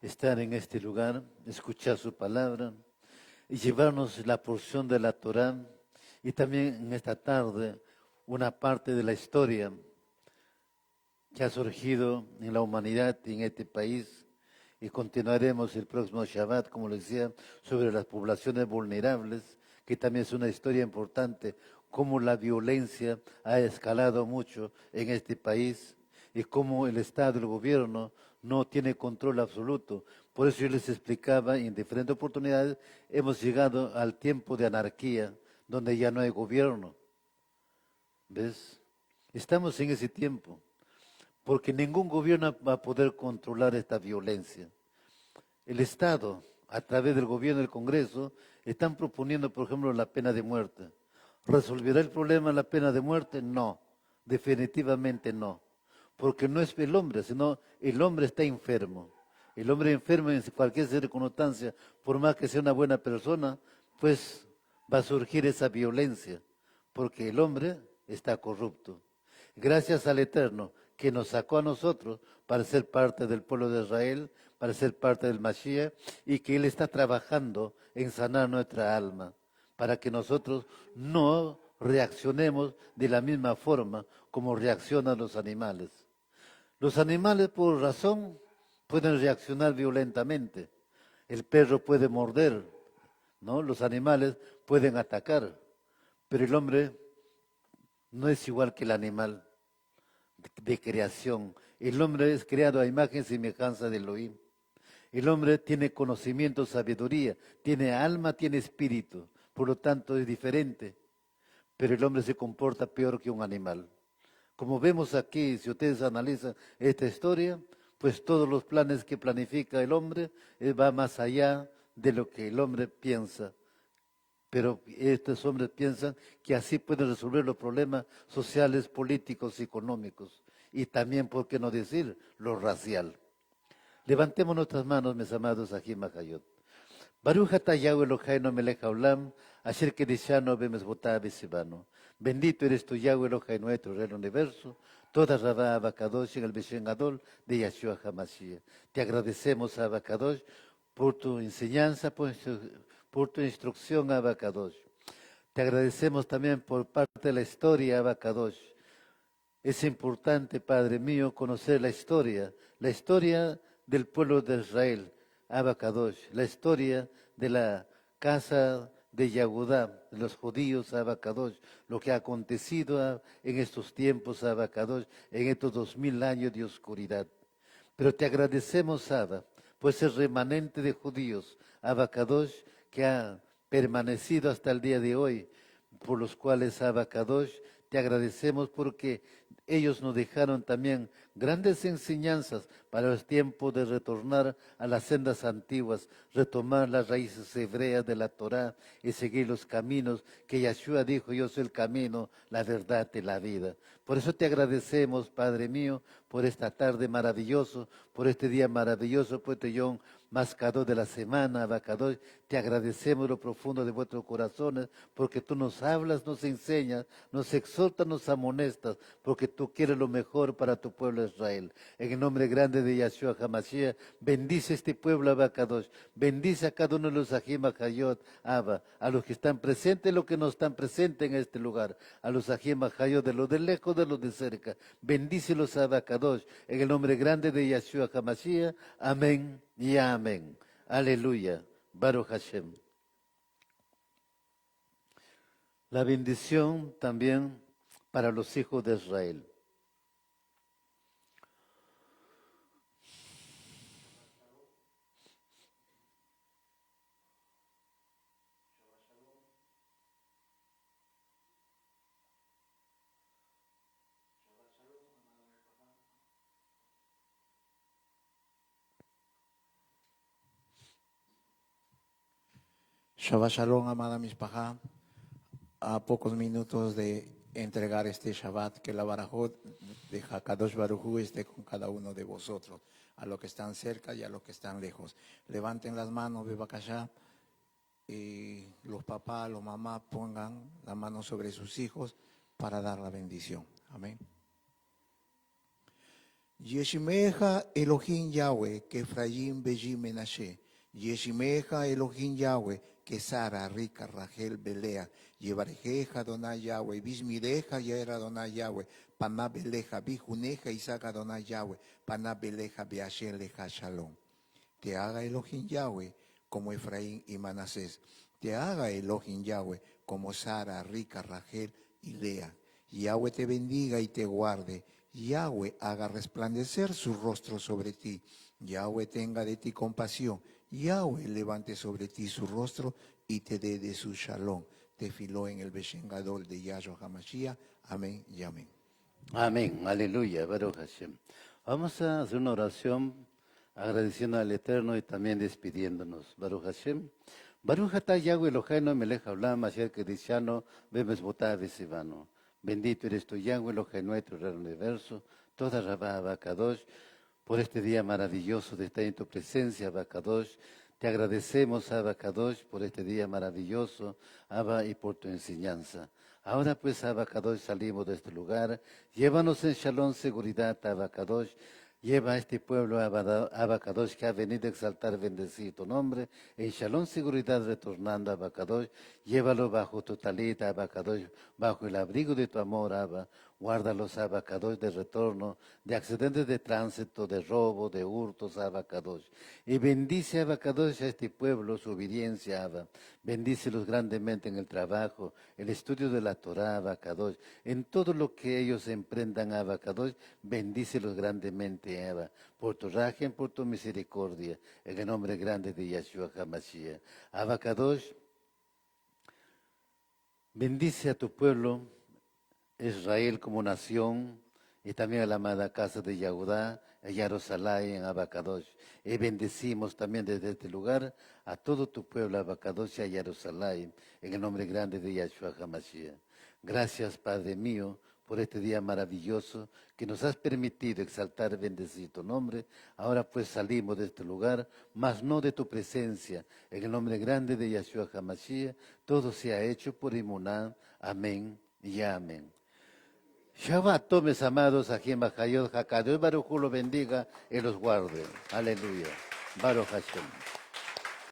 estar en este lugar, escuchar su palabra y llevarnos la porción de la Torá y también en esta tarde una parte de la historia que ha surgido en la humanidad y en este país. Y continuaremos el próximo Shabbat, como les decía, sobre las poblaciones vulnerables, que también es una historia importante, cómo la violencia ha escalado mucho en este país y cómo el Estado, el gobierno, no tiene control absoluto. Por eso yo les explicaba en diferentes oportunidades, hemos llegado al tiempo de anarquía, donde ya no hay gobierno. ¿Ves? Estamos en ese tiempo, porque ningún gobierno va a poder controlar esta violencia. El Estado, a través del gobierno y del Congreso, están proponiendo, por ejemplo, la pena de muerte. ¿Resolverá el problema la pena de muerte? No, definitivamente no. Porque no es el hombre, sino el hombre está enfermo. El hombre enfermo en cualquier circunstancia, por más que sea una buena persona, pues va a surgir esa violencia, porque el hombre está corrupto. Gracias al Eterno que nos sacó a nosotros para ser parte del pueblo de Israel, para ser parte del Mashiach, y que Él está trabajando en sanar nuestra alma, para que nosotros no reaccionemos de la misma forma como reaccionan los animales. Los animales, por razón, pueden reaccionar violentamente. El perro puede morder, ¿no? Los animales pueden atacar, pero el hombre no es igual que el animal de creación. El hombre es creado a imagen y semejanza de Elohim. El hombre tiene conocimiento, sabiduría, tiene alma, tiene espíritu, por lo tanto es diferente, pero el hombre se comporta peor que un animal. Como vemos aquí, si ustedes analizan esta historia, pues todos los planes que planifica el hombre va más allá de lo que el hombre piensa. Pero estos hombres piensan que así pueden resolver los problemas sociales, políticos y económicos. Y también, ¿por qué no decir, lo racial? Levantemos nuestras manos, mis amados, Ajim Ajayot. Baruch atah Yahweh Eloheinu melech haolam, asher kedishanu b'mezvotav v'sivanu. Bendito eres tú, Yahweh Eloheinu, nuestro Rey del Universo, toda Rabá Abacadosh en el Beshen Gadol de Yahshua HaMashiach. Te agradecemos, Abacadosh, por tu enseñanza, por tu instrucción, Abacadosh. Te agradecemos también por parte de la historia, Abacadosh. Es importante, Padre mío, conocer la historia del pueblo de Israel, Abacadosh, la historia de la casa de Yahudá, de los judíos, Abacadosh, lo que ha acontecido en estos tiempos, Abacadosh, en estos 2000 años de oscuridad. Pero te agradecemos, Abba, pues el remanente de judíos, Abacadosh, que ha permanecido hasta el día de hoy, por los cuales, Abacadosh, te agradecemos porque ellos nos dejaron también grandes enseñanzas para el tiempo de retornar a las sendas antiguas, retomar las raíces hebreas de la Torá y seguir los caminos que Yahshua dijo, yo soy el camino, la verdad y la vida. Por eso te agradecemos, Padre mío, por esta tarde maravilloso, por este día maravilloso, Poeta Yom, Mascadó de la semana, Abacadosh, te agradecemos lo profundo de vuestros corazones, porque tú nos hablas, nos enseñas, nos exhortas, nos amonestas, porque tú quieres lo mejor para tu pueblo Israel. En el nombre grande de Yahshua HaMashiach, bendice este pueblo, Abacadosh, bendice a cada uno de los Ajim Ajayot, Abba, a los que están presentes, los que no están presentes en este lugar, a los Ajim Ajayot, de los de lejos, de los de cerca, bendícelos, Abacadosh, en el nombre grande de Yahshua HaMashiach, amén y amén. Aleluya. Baruch Hashem. La bendición también para los hijos de Israel. Shabbat Shalom, amada Mishpajá. A pocos minutos de entregar este Shabbat, que la Barajot de Hakadosh Baruj Hu esté con cada uno de vosotros, a los que están cerca y a los que están lejos. Levanten las manos, Bebakashá, y los papás, los mamás pongan la mano sobre sus hijos para dar la bendición. Amén. Yeshimeja Elohim Yahweh, que Efraín Beji Menashe. Yeshimeja Elohim Yahweh, que Sara, Rica, Rachel, Belea. Yevarejeja Adonai Yahweh, Bismireja Yair Adonai Yahweh, Paná Beleja, Bijuneja Isaac Adonai Yahweh, Paná Beleja Beashen Leja Shalom. Te haga Elohim Yahweh como Efraín y Manasés. Te haga Elohim Yahweh como Sara, Rica, Rachel y Lea. Yahweh te bendiga y te guarde. Yahweh haga resplandecer su rostro sobre ti. Yahweh tenga de ti compasión. Yahweh levante sobre ti su rostro y te dé de su shalom. Te filó en el Beshen Gadol de Yahshua HaMashiach. Amén y amén. Amén, aleluya, Baruch Hashem. Vamos a hacer una oración agradeciendo al Eterno y también despidiéndonos. Baruch Hashem. Baruch atah Yahweh Eloheinu melech haolam asher kedishano bemesbotah vesivano. Bendito eres tú, Yahweh Eloheinu, nuestro Rey del universo, toda Rabá Abacadosh, por este día maravilloso de estar en tu presencia, Abacadosh. Te agradecemos, Abacadosh, por este día maravilloso, Abba, y por tu enseñanza. Ahora pues, Abacadosh, salimos de este lugar. Llévanos en shalom, seguridad, Abacadosh. Lleva a este pueblo, Abacadosh, que ha venido a exaltar, bendecir tu nombre. En shalom, seguridad, retornando, Abacadosh. Llévalo bajo tu talita, Abacadosh, bajo el abrigo de tu amor, Abba. Guárdalos, Abacadosh, de retorno, de accidentes de tránsito, de robo, de hurtos, Abacadosh. Y bendice, Abacadosh, a este pueblo, su obediencia, Abba. Bendícelos grandemente en el trabajo, el estudio de la Torá, Abacadosh. En todo lo que ellos emprendan, Abacadosh, bendícelos grandemente, Abba. Por tu rajen, por tu misericordia, en el nombre grande de Yahshua HaMashiach. Abacadosh, bendice a tu pueblo, Israel como nación, y también a la amada casa de Yahudá, a Jerusalén, en Abacadosh. Y bendecimos también desde este lugar a todo tu pueblo, Abacadosh, y a Jerusalén, en el nombre grande de Yahshua HaMashiach. Gracias, Padre mío, por este día maravilloso que nos has permitido exaltar, bendecir tu nombre. Ahora pues salimos de este lugar, mas no de tu presencia. En el nombre grande de Yahshua HaMashiach, todo se ha hecho por Imuná. Amén y amén. Shabbat, mis amados, aquí en Bajayot, Hakadosh Baruj Hu los bendiga y los guarde. Aleluya. Baruch Hashem.